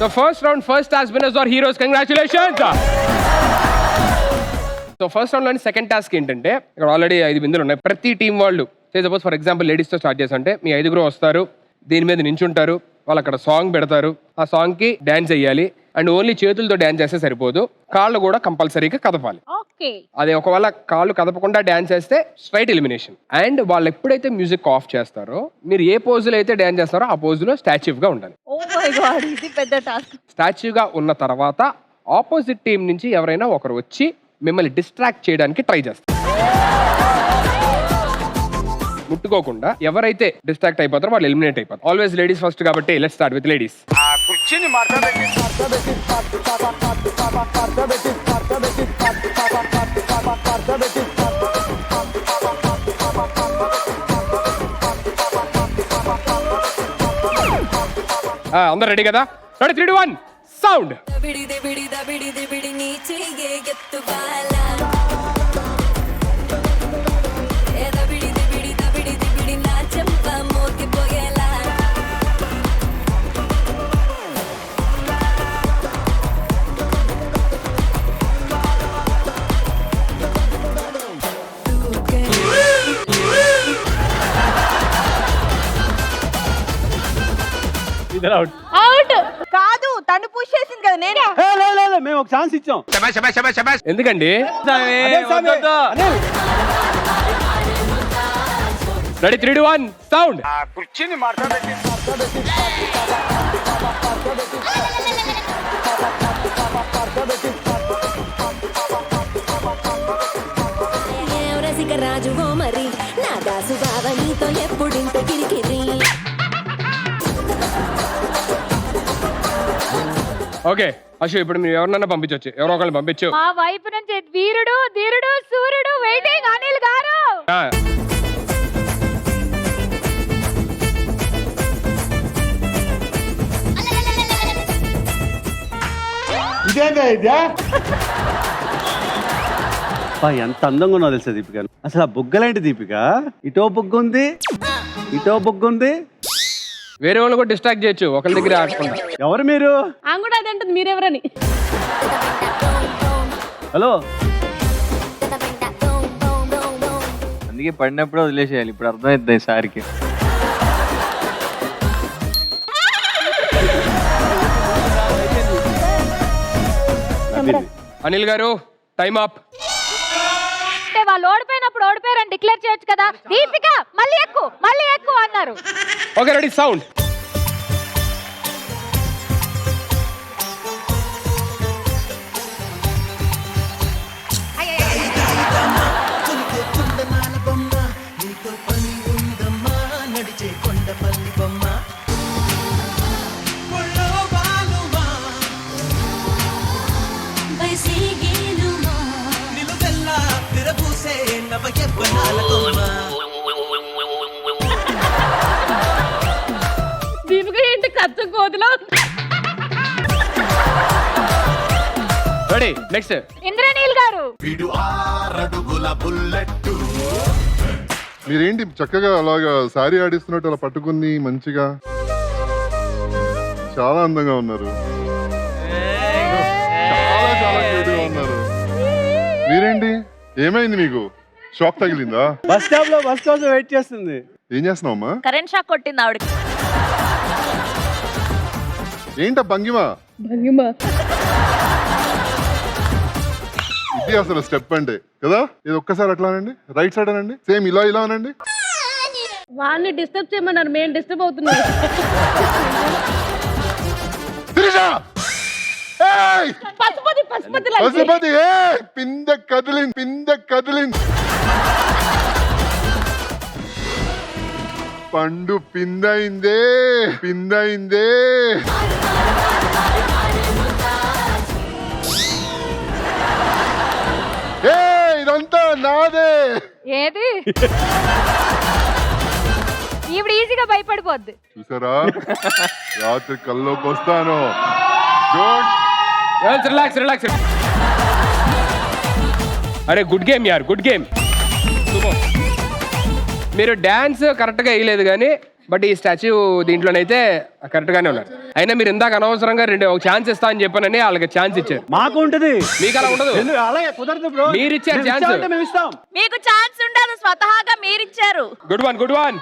S3: The first round first task winners are heroes. Congratulations. So first round లోని సెకండ్ టాస్క్ ఏంటంటే, ఇక్కడ ఆల్రెడీ 5 బిందులు ఉన్నాయి. ప్రతి టీం వాళ్ళు సపోజ్ ఫర్ ఎగ్జాంపుల్ లేడీస్ తో స్టార్ట్ చేసంటే మీ 5 వస్తారు, దీని మీద నించుంటారు, వాళ్ళు అక్కడ సాంగ్ పెడతారు, ఆ సాంగ్ కి డాన్స్ చేయాలి. అండ్ ఓన్లీ చేతులతో డాన్స్ చేస్తే సరిపోదు, కాళ్ళు కూడా కంపల్సరీగా కదపాలి.
S6: ఓకే.
S3: అదే ఒకవేళ కాళ్ళు కదపకుండా డాన్స్ చేస్తే స్ట్రైట్ ఎలిమినేషన్. అండ్ వాళ్ళు ఎప్పుడైతే మ్యూజిక్ ఆఫ్ చేస్తారో, మీరు ఏ పోజులో అయితే డాన్స్ చేస్తారో ఆ పోజులో స్టాచ్యూ గా ఉండాలి.
S5: ఓ మై గాడ్, ఇది పెద్ద టాస్క్.
S3: స్టాచ్యూగా ఉన్న తర్వాత ఆపోజిట్ టీం నుంచి ఎవరైనా ఒకరు వచ్చి మిమ్మల్ని డిస్ట్రాక్ట్ చేయడానికి ట్రై చేస్తారు. ముట్టుకోకుండా ఎవరైతే డిస్ట్రాక్ట్ అయిపోతారో వాళ్ళు ఎలిమినేట్ అయిపోతారు. ఆల్వేస్ లేడీస్ ఫస్ట్ కాబట్టి లెట్స్ స్టార్ట్ విత్ లేడీస్. అందరు రెడీ కదా? 3 2 1 సౌండ్.
S10: ఇద్దరు అవుట్.
S8: అవుట్.
S2: కాదు తను పుష్ చేసింది కదా నేను.
S10: లేదు మేము ఒక ఛాన్స్ ఇచ్చాం.
S3: ఎందుకండి?
S10: అదే స్వామి. అనిల్.
S3: Ready 3 2 1 sound.
S4: రాజువో మరి నా దాసు బావ నీతో ఎప్పుడింత కిరికిరి.
S3: ఓకే అశు ఇప్పుడు మీరు ఎవరినన్నా పంపించవచ్చు, ఎవరో ఒకరిని పంపించు.
S7: మా వైపు నుంచి వీరుడు ధీరుడు సూర్యుడు వెయిటింగ్ అనిల్ గారు.
S3: ఆ,
S10: అబ్బా, ఎంత అందంగా ఉన్నో తెలుసా దీపిక. అసలు ఆ బుగ్గలేంటి దీపిక? ఇటో బుగ్గ ఉంది, ఇటో బుగ్గ ఉంది.
S3: వేరే వాళ్ళు కూడా డిస్ట్రాక్ట్ చేయొచ్చు ఒకరి దగ్గర ఆడకుండా.
S10: ఎవరు మీరు?
S8: ఆమె కూడా అదే అంటుంది మీరెవరని.
S10: హలో.
S12: అందుకే పడినప్పుడు వదిలేసేయాలి. ఇప్పుడు అర్థమవుతుంది సార్కి.
S3: అనిల్ గారు టైం అప్.
S7: అంటే వాళ్ళు ఓడిపోయినప్పుడు ఓడిపోయారని డిక్లేర్ చేయొచ్చు కదా. దీపిక మళ్ళీ ఎక్కువ అన్నారు.
S3: Okay ready sound.
S8: దీపిక ఏంటి కచ్చ కోతిలో.
S3: Ready next.
S7: ఇంద్రనీల్ గారు.
S11: మీరేంటి చక్కగా అలాగా సారీ ఆడిస్తున్నట్టు అలా పట్టుకుని మంచిగా చాలా అందంగా ఉన్నారు. చాలా చాలా క్యూట్ గా ఉన్నారు. మీరేంటి ఏమైంది మీకు? షాక్ తగిలిందా?
S10: బస్ స్టాప్ లో బస్ కోసం వెయిట్ చేస్తుంది.
S11: ఏం చేస్తున్నావమ్మా?
S5: కరెంట్ షాక్ కొట్టింది ఆవిడకి.
S11: ఏంట భంగిమ? ఇది అసలు స్టెప్ అంటే కదా. ఇది ఒక్కసారి అట్లా అనండి, రైట్ సైడ్ అనండి, సేమ్ ఇలా ఇలా అనండి.
S8: వాడిని డిస్టర్బ్ చేయమన్నారు, మేము డిస్టర్బ్ అవుతున్నాం. పశుపతి పశుపతి
S11: పశుపతి పిందె కదిలింది, పిందె కదిలింది. పండు పిందైందే, పిందైందే. ఇదంతా నాదే.
S7: ఏది ఈవిడ ఈజీగా భయపడిపోద్ది.
S11: చూసారా రాత్రి కల్లోకి వస్తాను.
S3: Relax relax. అరే గుడ్ గేమ్ యార్, గుడ్ గేమ్. మీరు డాన్స్ కరెక్ట్గా వేయలేదు కానీ బట్ ఈ స్టాచ్యూ దీంట్లోనైతే కరెక్ట్ గానే ఉన్నారు. అయినా మీరు ఇందాక అనవసరంగా ఒక ఛాన్స్ ఇస్తా అని చెప్పానని వాళ్ళకి ఛాన్స్ ఇచ్చారు.
S10: మాకు ఉంటది,
S3: మీకు అలా ఉండదు.
S10: అలాగే కుదరదు బ్రో.
S3: మీరు ఇచ్చారు ఛాన్స్,
S10: మేము ఇస్తాం.
S5: మీకు ఛాన్స్ ఉండదు, స్వతహాగా మీరిచ్చారు.
S3: Good one, good one.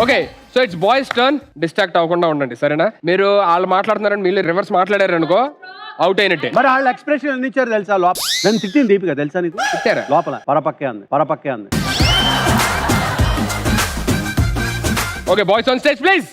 S3: Okay so it's boys turn. Distract అవ్వకుండా ఉండండి సరేనా. మీరు వాళ్ళు మాట్లాడుతున్నారని మీరు రివర్స్ మాట్లాడారు అనుకో అవుట్ అయినట్టే.
S10: మరి వాళ్ళ ఎక్స్ప్రెషన్ ఎన్ని ఇచ్చారు తెలుసా? లోపల నన్ను తిట్టింది దీపిక తెలుసా నీకు?
S3: తిట్టారా?
S10: లోపల పరపక్కే అంది, పరపక్కే అంది.
S3: Okay boys on stage please.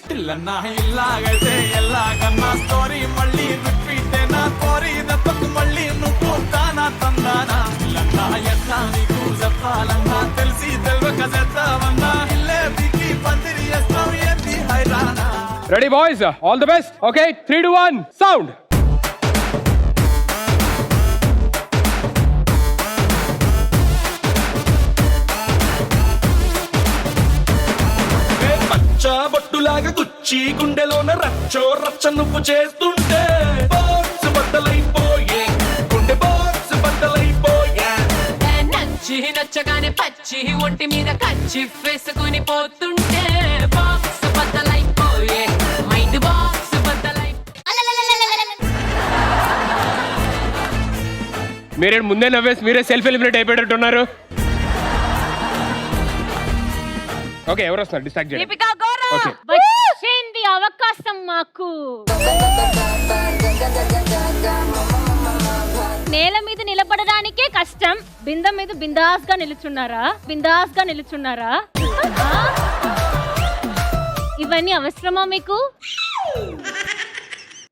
S3: Ready boys, all the best. Okay 3 2 1 sound.
S13: బొట్టులాగా గుచ్చి గుండెలోన రచ్చో రచ్చ నువ్వు చేస్తుంటే బాక్స్ బట్టలైపోయే, గుండె బాక్స్ బట్టలైపోయే.
S4: నచ్చి నచ్చగానే పచ్చి ఒంటి మీద కచ్చి వేసుకుని పోతుంటే బాక్స్ బద్దలైపోయే, మైండ్ బాక్స్ బద్దలై.
S3: మీరే ముందే నవ్వేసి మీరే సెల్ఫ్ ఎలిమినేట్ అయిపోయేటట్టున్నారు. ఓకే ఎవరు వస్తున్నారు డిస్ట్రాక్ట్ చేయండి.
S5: దీపికా గౌరవ్.
S3: ఓకే
S6: వచ్చేంది అవకాశం మాకు. నేల మీద నిలబడడానికే కష్టం, బిందె మీద బిందాస్ గా నిలుచున్నారా, బిందాస్ గా నిలుచున్నారా? ఇవన్నీ అవసరమా మీకు?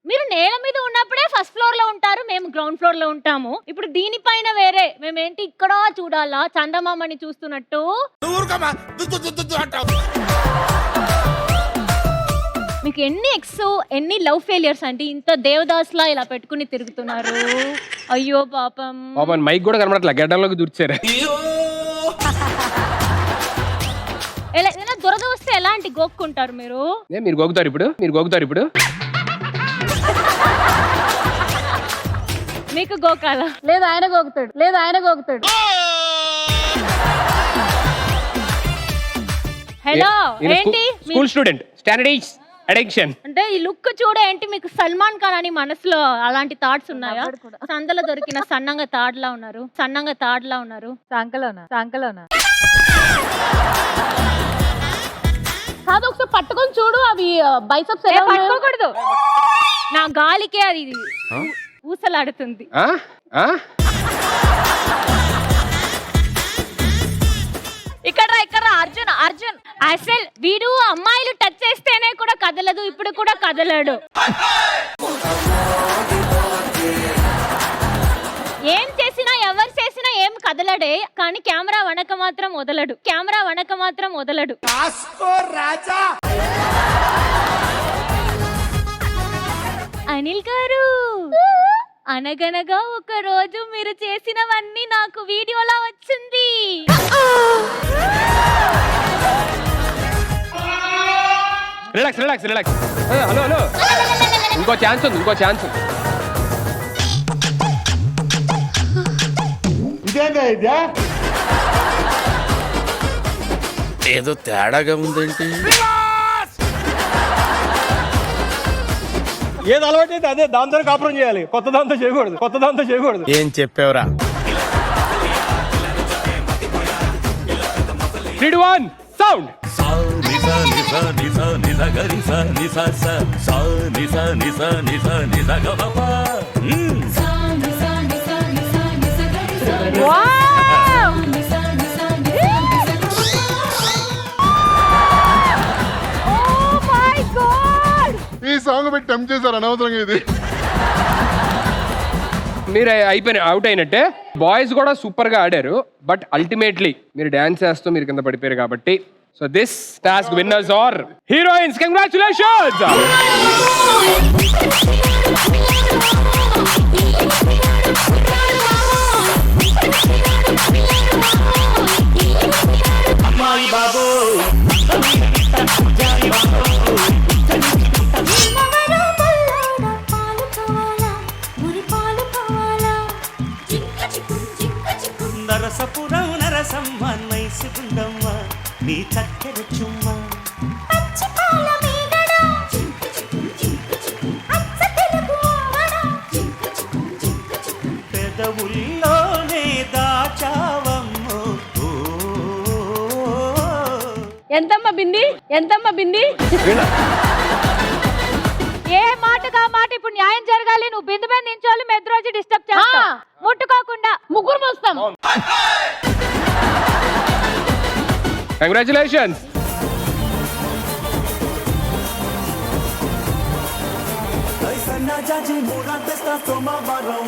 S6: మీరు నేల మీద ఉన్నప్పుడే ఫస్ట్ ఫ్లోర్ లో ఉంటారు, మేము గ్రౌండ్ ఫ్లోర్ లో ఉంటాము. ఇప్పుడు దీనిపైన వేరే మేమేంటి ఇక్కడ చూడాలా చందమామని చూస్తున్నట్టు? మీకు ఎన్ని ఎన్ని లవ్ ఫెయిలియర్స్ అంటే ఇంత దేవదాస్ లా ఇలా పెట్టుకుని తిరుగుతున్నారు. అయ్యో పాపం.
S3: పాపం మైక్ కూడా కనబడట్లే, గడ్డంలోకి దూర్చారు.
S6: ఏదైనా దురద వస్తే ఎలాంటి గోక్కుంటారు మీరు?
S3: మీరు గోగుతారు ఇప్పుడు, మీరు గోగుతారు ఇప్పుడు.
S6: మీకు గోకాల? లేదు ఆయన గోకుతాడు, లేదు ఆయన గోకుతాడు. హలో ఏంటి
S3: స్కూల్ స్టూడెంట్ స్టాండర్డ్ అడిక్షన్
S6: అంటే ఈ లుక్ చూడ ఏంటి మీకు సల్మాన్ ఖాన్ అని మనసులో అలాంటి థాట్స్ ఉన్నాయా? సందలో దొరికిన సన్నంగా తాడ్లా ఉన్నారు, సన్నంగా తాడ్లా ఉన్నారు.
S7: సాంకలోనా
S8: కాదు ఒకసారి పట్టుకొని చూడు, అవి బైసెప్స్
S6: పట్టుకోకూడదు, నా గాలికే అది ఊసలాడుతుంది.
S5: ఇక్కడ అర్జున్
S6: అసలు వీడు అమ్మాయిలు టచ్ చేస్తేనే కూడా కదలదు, ఇప్పుడు కూడా కదలడు. ఏం చేసినా ఎవరు చేసినా ఏం కదలడే, కానీ కెమెరా వనక మాత్రం వదలడు, కెమెరా వనక మాత్రం వదలడు. అనిల్ గారు, అనగనగా ఒక రోజు మీరు చేసినవన్నీ నాకు వీడియోలా వచ్చింది.
S3: రిలాక్స్. హలో ఇంకో ఛాన్స్ ఉంది.
S13: ఏదో తేడాగా ఉందేంటి?
S10: ఏది అలవాటు అయితే అదే దాంతో కాపురం చేయాలి, కొత్త దాంతో చేయకూడదు.
S13: ఏం చెప్పావురా?
S3: 3, 2, 1 సౌండ్.
S11: ఈ సాంగ్ పెట్టి టెంప్ట్ చేశారు అనవసరంగా. ఇది
S3: మీరు అవుట్ అయినట్టే. బాయ్స్ కూడా సూపర్ గా ఆడారు, బట్ అల్టిమేట్లీ మీరు డాన్స్ చేస్తూ మీరు కింద పడిపోయారు కాబట్టి so this task winners are heroines. Congratulations.
S14: అమ్మాయి బాబో నరసపురం నరసమ్మ నైసుగుండమ్మ నీ చక్కెర చుమ్మ పెదవుల్లోనే దాచావమ్మో.
S8: ఎంతమ్మ బింది?
S7: ఏ మాటగా మాట ఇప్పుడు న్యాయం జరగాలి. నువ్వు బిందు మీద నించోవాలి, మెద్రోజు డిస్టర్బ్ చేస్తా, ముట్టుకోకుండా
S8: ముగ్గురు మోస్తాం.
S3: కంగ్రాచులేషన్స్.
S14: సన్నజాజి మూరాటేస్తా సోమవారం,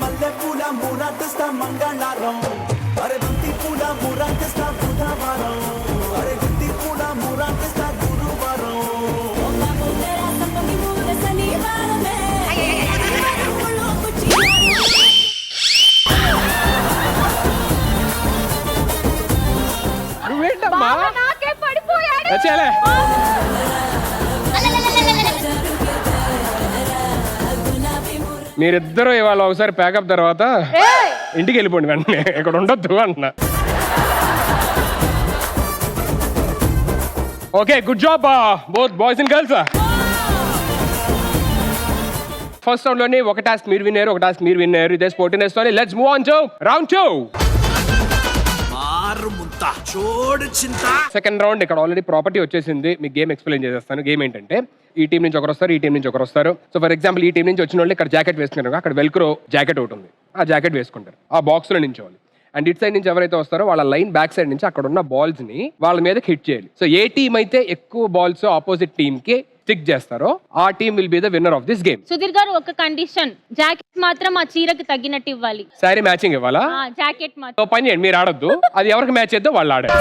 S14: మల్లె పూల మూరాటేస్తా మంగళవారం, అరే బంతి పూల మూరాటేస్తా బుధవారం, అరే గుత్తి పూల మూరాటేస్తా గురువారం.
S3: నువ్వేంటమ్మా
S7: నాకే పడిపోయాడు.
S3: వచ్చేలే. మీరిద్దరూ ఇవాళ ఒకసారి ప్యాకప్ తర్వాత ఇంటికి వెళ్ళిపోండి వెంటనే, ఇక్కడ ఉండొద్దు అంటున్నా. Okay, good job both boys and girls. First round లోని ఒక టాస్క్ మీరు విన్నారు, ఒక టాస్క్ మీరు విన్నారు. ఇదే స్పోర్టినెస్ తోని let's move on to round 2. Second round ఇక్కడ ఆల్రెడీ ప్రాపర్టీ వచ్చేసింది. మీకు గేమ్ ఎక్స్ప్లెయిన్ చేసేస్తాను. గేమ్ ఏంటంటే ఈ టీం నుంచి ఒకరు వస్తారు, ఈ టీం నుంచి ఒకరు వస్తారు. సో ఫర్ ఎగ్జాంపుల్ ఈ టీం నుంచి వచ్చిన వాళ్ళు ఇక్కడ జాకెట్ వేసుకున్నారు, అక్కడ వెల్క్రో జాకెట్ ఒకటి ఉంది, ఆ జాకెట్ వేసుకుంటారు, ఆ బాక్స్ లో నించోవాలి. అండ్ ఇట్ సైడ్ నుంచి ఎవరైతే వస్తారో వాళ్ళ లైన్ బ్యాక్ సైడ్ నుంచి అక్కడ ఉన్న బాల్స్ ని వాళ్ళ మీద హిట్ చేయాలి. సో ఏ టీం అయితే ఎక్కువ బాల్స్ ఆపోజిట్ టీమ్ కి స్టిక్ చేస్తారో ఆ team will be the winner of this game.
S6: Sudheer గారు ఒక కండిషన్, జాకెట్ మాత్రం ఆ చీరకి తగ్గినట్టు ఇవ్వాలి.
S3: సారీ మ్యాచింగ్ ఇవ్వాలా?
S6: జాకెట్ మాత్రం.
S3: సో పని చేయండి, మీరు ఆడొద్దు, అది ఎవరికి మ్యాచ్ చేద్దో వాళ్ళు ఆడారు.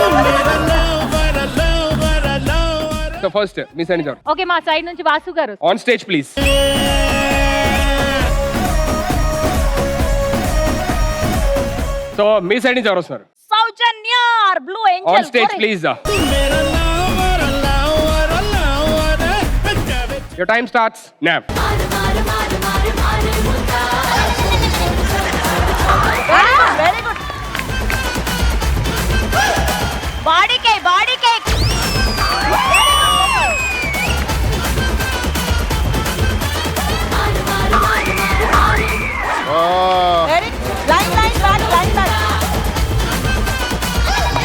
S3: సో ఫస్ట్ మీ సైడ్ నుంచి
S7: ఓకే, మా సైడ్ నుంచి వాసు గారు
S3: ఆన్ స్టేజ్ ప్లీజ్. సో మీ సైడ్ నుంచి ఎవరు వస్తున్నారు?
S5: Soujanya blue angel
S3: on stage please. Your time starts now.
S5: Very good. బాడీ కేక్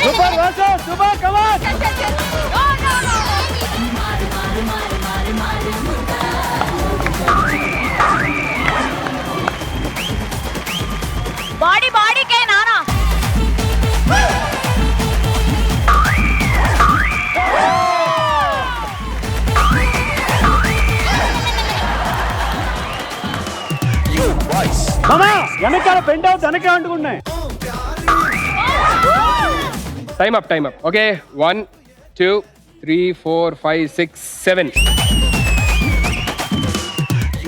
S10: super Vasu, super, come on.
S5: బాడీ కే నానా.
S10: మామా వెనకాల పెంట్ అవుట్ వెనకే అంటుకున్నాయి.
S3: Time up. ఓకే 1 2 3 4 5 6 7.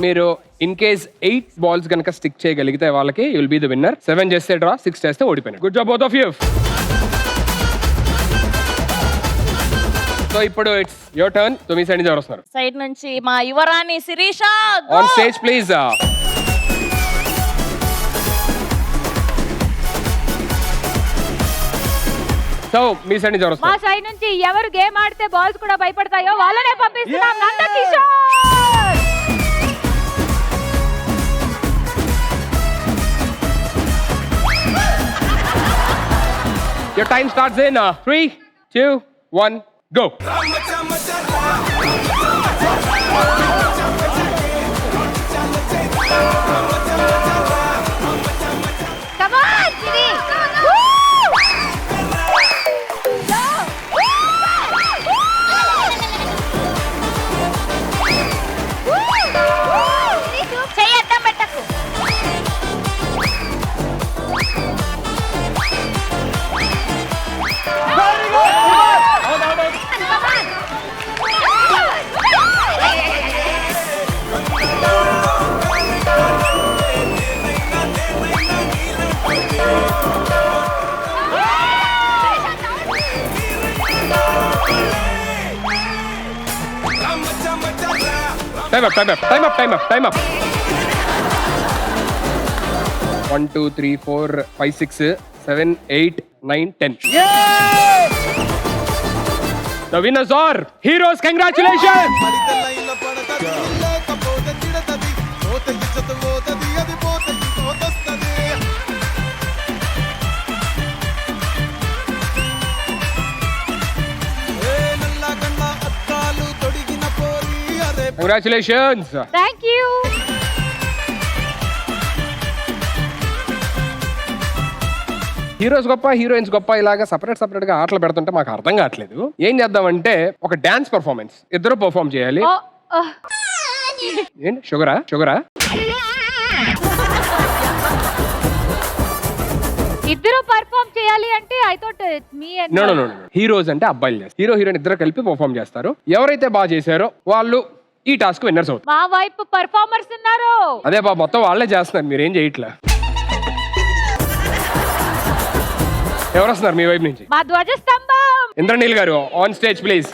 S3: మీరు ఇన్ కేస్ 8 బాల్స్ కనుక స్టిక్ చేయగలిగితే వాళ్ళకి you will be the winner. 7 చేస్తే డ్రా, 6 చేస్తే ఓడిపోయినారు. Good job both of you. So ఇప్పుడు ఇట్స్ యువర్ టర్న్. సో మీ సైడ్ నుంచి ఎవరు వస్తున్నారు?
S5: సైడ్ నుంచి మా యువరాణి Sirisha.
S3: On stage please. So మీ సైడ్ నుంచి ఎవరు
S7: మా
S3: వస్తున్నారు?
S7: సైడ్ నుంచి ఎవరు గేమ్ ఆడితే బాల్స్ కూడా భయపడతాయో వాళ్ళనే పంపిస్తున్నాం. Nandakishore.
S3: Your time starts in 3 2 1 go.
S7: Come on, Siri.
S5: చేయొద్దాం పెట్టకు.
S3: Time up. 1 2 3 4 5 6 7 8 9 10. The winners are Heroes. Congratulations. Congratulations.
S7: Thank you.
S3: Heroes గొప్ప, హీరోయిన్స్ గొప్ప, ఇలాగా సపరేట్ గా ఆటలు పెడుతుంటే మాకు అర్థం కావట్లేదు. ఏం చేద్దామంటే ఒక డాన్స్ పర్ఫార్మెన్స్ ఇద్దరు పర్ఫార్మ్ చేయాలి. ఏంటి షుగరా?
S7: ఇద్దరు పర్ఫార్మ్ చేయాలి అంటే I thought me
S3: no. Heroes అంటే అబ్బాయిలు చేస్తారు. హీరో హీరోయిన్ ఇద్దరు కలిపి పర్ఫార్మ్ చేస్తారు. ఎవరైతే బాగా చేశారో వాళ్ళు ఈ టాస్క్ విన్నర్స్ అవుతారు.
S7: మా వైపు పర్ఫార్మర్స్ ఉన్నారు.
S3: అదే బాబు, మొత్తం వాళ్ళే చేస్తున్నారు, మీరేం చేయట్లే. ఎవరు వస్తున్నారు మీ వైపు నుంచి?
S7: మా ధ్వజస్తంభం
S3: ఇంద్రనీల్ గారు ఆన్ స్టేజ్ ప్లీజ్.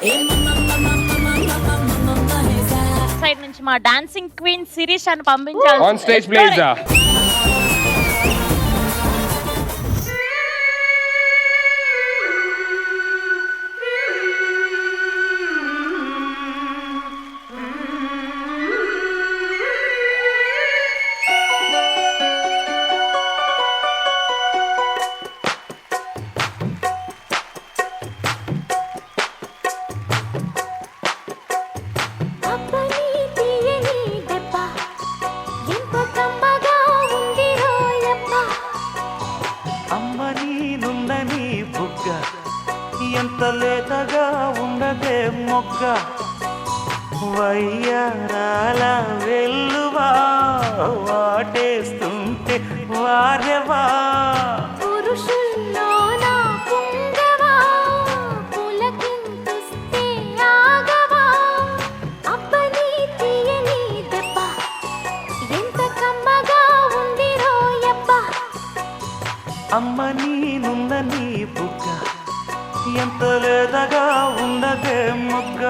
S5: సైడ్ నుంచి మా డాన్సింగ్ క్వీన్ శిరీష్ అని పంపించాలి.
S3: On stage please.
S14: ఎంత లేతగా ఉన్నదే మొగ్గ వయ్యారాల వెల్లువా వాటేస్తుంటే వారెవా
S6: పురుషుల్లోన పుంగవా పులకింతుస్తే ఆగవా అబ్బని తీయని దెబ్బ ఎంత కమ్మగా ఉంది రోయబ్బ
S14: అమ్మ నీనున్న నీ బుగ్గ ఎంత లేదగా ఉన్నదే మొగ్గ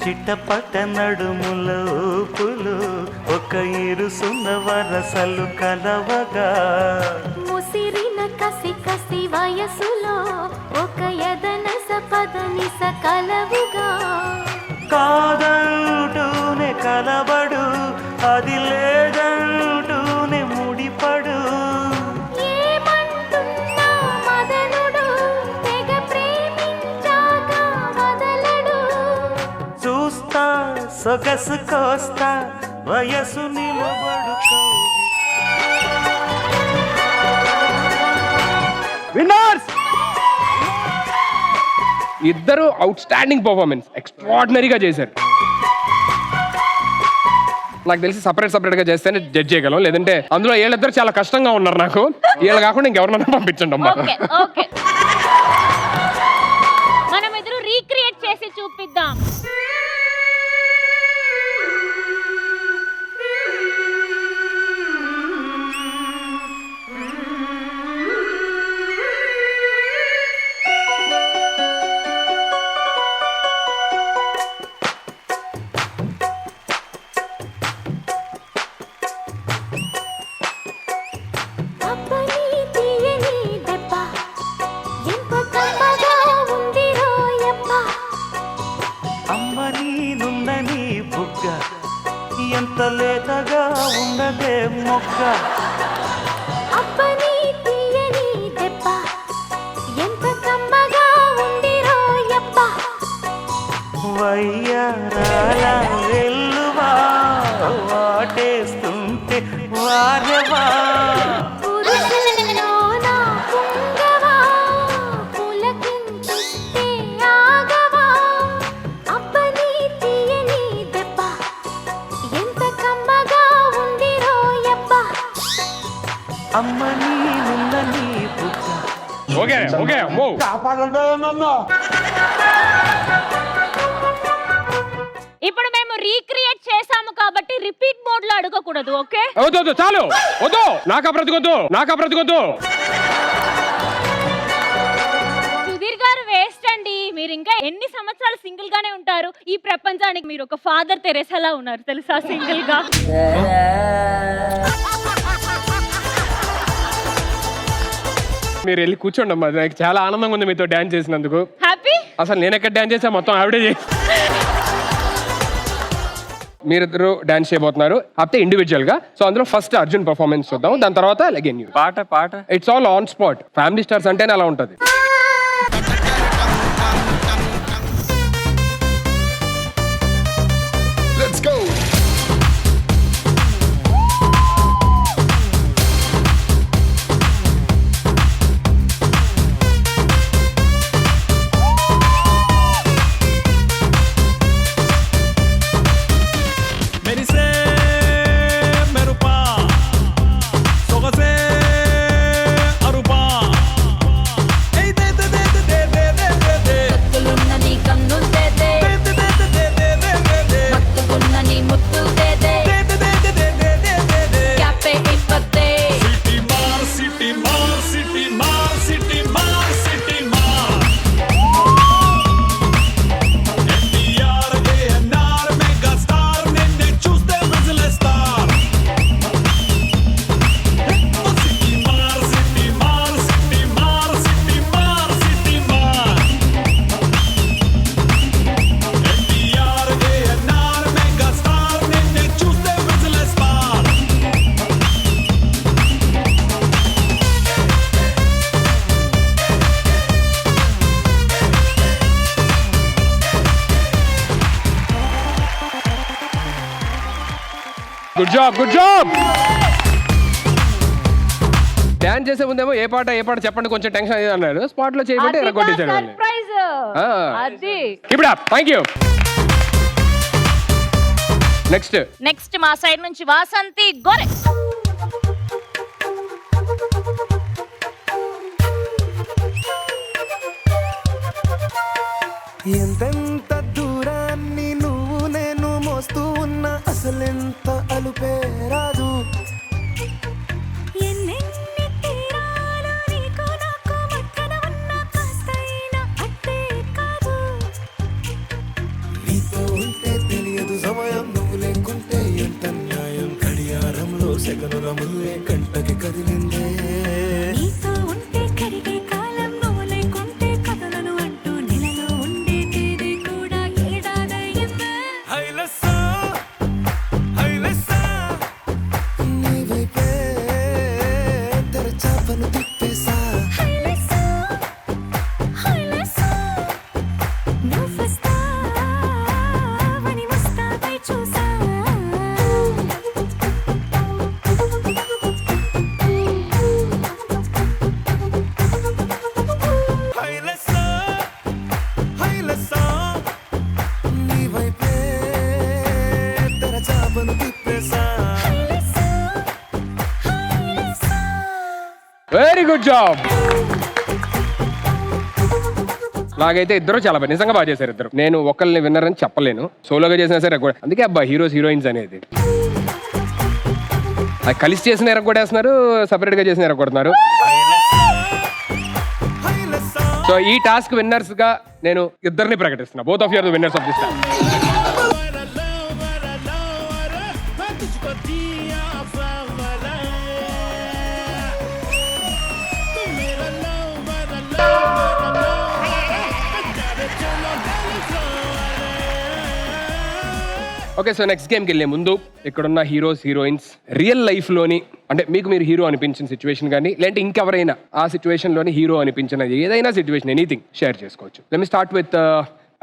S14: చిట్టపట్ట నడుముల ఊపులు ఒక ఇరుసున్న వరసలు కలవగా
S6: ముసిరిన కసి కసి వయసులో ఒక యదనస పదనిస కలవుగా
S14: కాదంటూనే కలబడు అది లేదంటూనే ముడిపడు
S6: ఏమంటున్నా మదనుడు తెగ ప్రేమించాక వదలడు
S14: చూస్తా సొగసు కోస్తా వయసు నిలబడుకో
S10: విన్నర్స్
S3: ఇద్దరు అవుట్ స్టాండింగ్ పర్ఫార్మెన్స్ ఎక్స్ట్రాడినరీగా చేశారు. నాకు తెలిసి సపరేట్ గా చేస్తేనే జడ్జ్ చేయగలం, లేదంటే అందులో వీళ్ళిద్దరు చాలా కష్టంగా ఉన్నారు. నాకు వీళ్ళు కాకుండా ఇంకెవరన్నా పంపించండి అమ్మా.
S6: ఓకే ఓకే మనం ఎదురు రీక్రియేట్ చేసి చూపిద్దాం. అబ్బని తీయని దెబ్బ ఎంత కమ్మగా ఉంది రోయబ్బ
S14: అమ్మ నీనున్న నీ బుగ్గ ఎంత లేతగా ఉన్నదే మొగ్గ
S6: అబ్బని తీయని దెబ్బ ఎంత కమ్మగా ఉంది రోయబ్బ
S14: వయ్యారాల వెల్లువా వాటేస్తుంటే వారెవా
S6: పురుషుల్లోన పుంగవా పులకింతుస్తే ఆగవా అబ్బని తీయని దెబ్బ ఎంత కమ్మగా ఉంది రోయబ్బ
S14: అమ్మ నీనున్న నీ బుగ్గ
S3: ఓకే అమ్మో.
S6: ఇప్పుడు మేము రీక్రియేట్ చేసాము కాబట్టి రిపీట్ మోడ్ లో అడగకూడదు. ఓకే
S3: వద్దు చాలు వద్దు, నాకా బ్రతుకొద్దు.
S6: సుధీర్ గారు వేస్ట్ అండి. మీరు ఇంకా ఎన్ని సంవత్సరాలు సింగిల్ గానే ఉంటారు? ఈ ప్రపంచానికి మీరు ఒక ఫాదర్ తెరెసాలా ఉన్నారు తెలుసా సింగిల్ గా.
S3: మీరు వెళ్ళి కూర్చోండి అమ్మా, నాకు చాలా ఆనందంగా ఉంది మీతో డాన్స్ చేసినందుకు.
S6: హ్యాపీ
S3: అసలు నేను ఎక్కడ డాన్స్ చేసా, మొత్తం ఆవిడే చేసి. మీరిద్దరు డాన్స్ చేయబోతున్నారు కాకపోతే ఇండివిజువల్ గా. సో అందులో ఫస్ట్ అర్జున్ పర్ఫార్మెన్స్ చూద్దాం, దాని తర్వాత అగైన్ యూ.
S12: పాట
S3: it's all on spot. Family stars అంటేనే అలా ఉంటది.
S11: Let's go.
S13: మెరిసే మెరుపా సొగసే అరుపా అయితే
S3: good job, good job. Dance చేసే ముందేమో ఏ పాట చెప్పండి కొంచెం టెన్షన్ అయ్యేది అన్నారు. స్పాట్ లో చేయమంటే ఎరగొట్టేసాడు వాళ్ళని.
S7: సర్ప్రైజ్ అది.
S3: ఇప్పుడు థ్యాంక్ యూ.
S5: నెక్స్ట్ మా సైడ్ నుంచి వాసంతి గోరె.
S14: ఎంతెంత దూరాన్ని నువ్వు నేను మోస్తూ ఉన్నా అసలెంత అలుపే రాదు. నీతో ఉంటే తెలియదు సమయం, నువ్వు లేకుంటే ఎంత న్యాయం. గడియారంలో సెగనుల ముల్లే కంటకి కదిలిందే.
S3: Very good job. నాకైతే ఇద్దరు చాలా నిజంగా బాగా చేశారు ఇద్దరు. నేను ఒకళ్ళని విన్నర్ అని చెప్పలేను, సోలోగా చేసినా సరే కూడా. అందుకే అబ్బా హీరోస్ హీరోయిన్స్ అనేది అది కలిసి చేసిన ఎరగొట్టేస్తున్నారు, సపరేట్ గా చేసిన ఎరగొడుతున్నారు. సో ఈ టాస్క్ విన్నర్స్ గా నేను ఇద్దరిని ప్రకటిస్తున్నా. Both of you are the winners of this task. Okay, so next గేమ్కి వెళ్ళే ముందు ఇక్కడున్న హీరోస్ హీరోయిన్స్ రియల్ లైఫ్లోని అంటే మీకు మీరు హీరో అనిపించిన సిచ్యువేషన్ కానీ లేదంటే ఇంకెవరైనా ఆ సిచ్యువేషన్లోని హీరో అనిపించిన ఏదైనా సిచ్యువేషన్ ఎనీథింగ్ షేర్ చేసుకోవచ్చు. Let me start with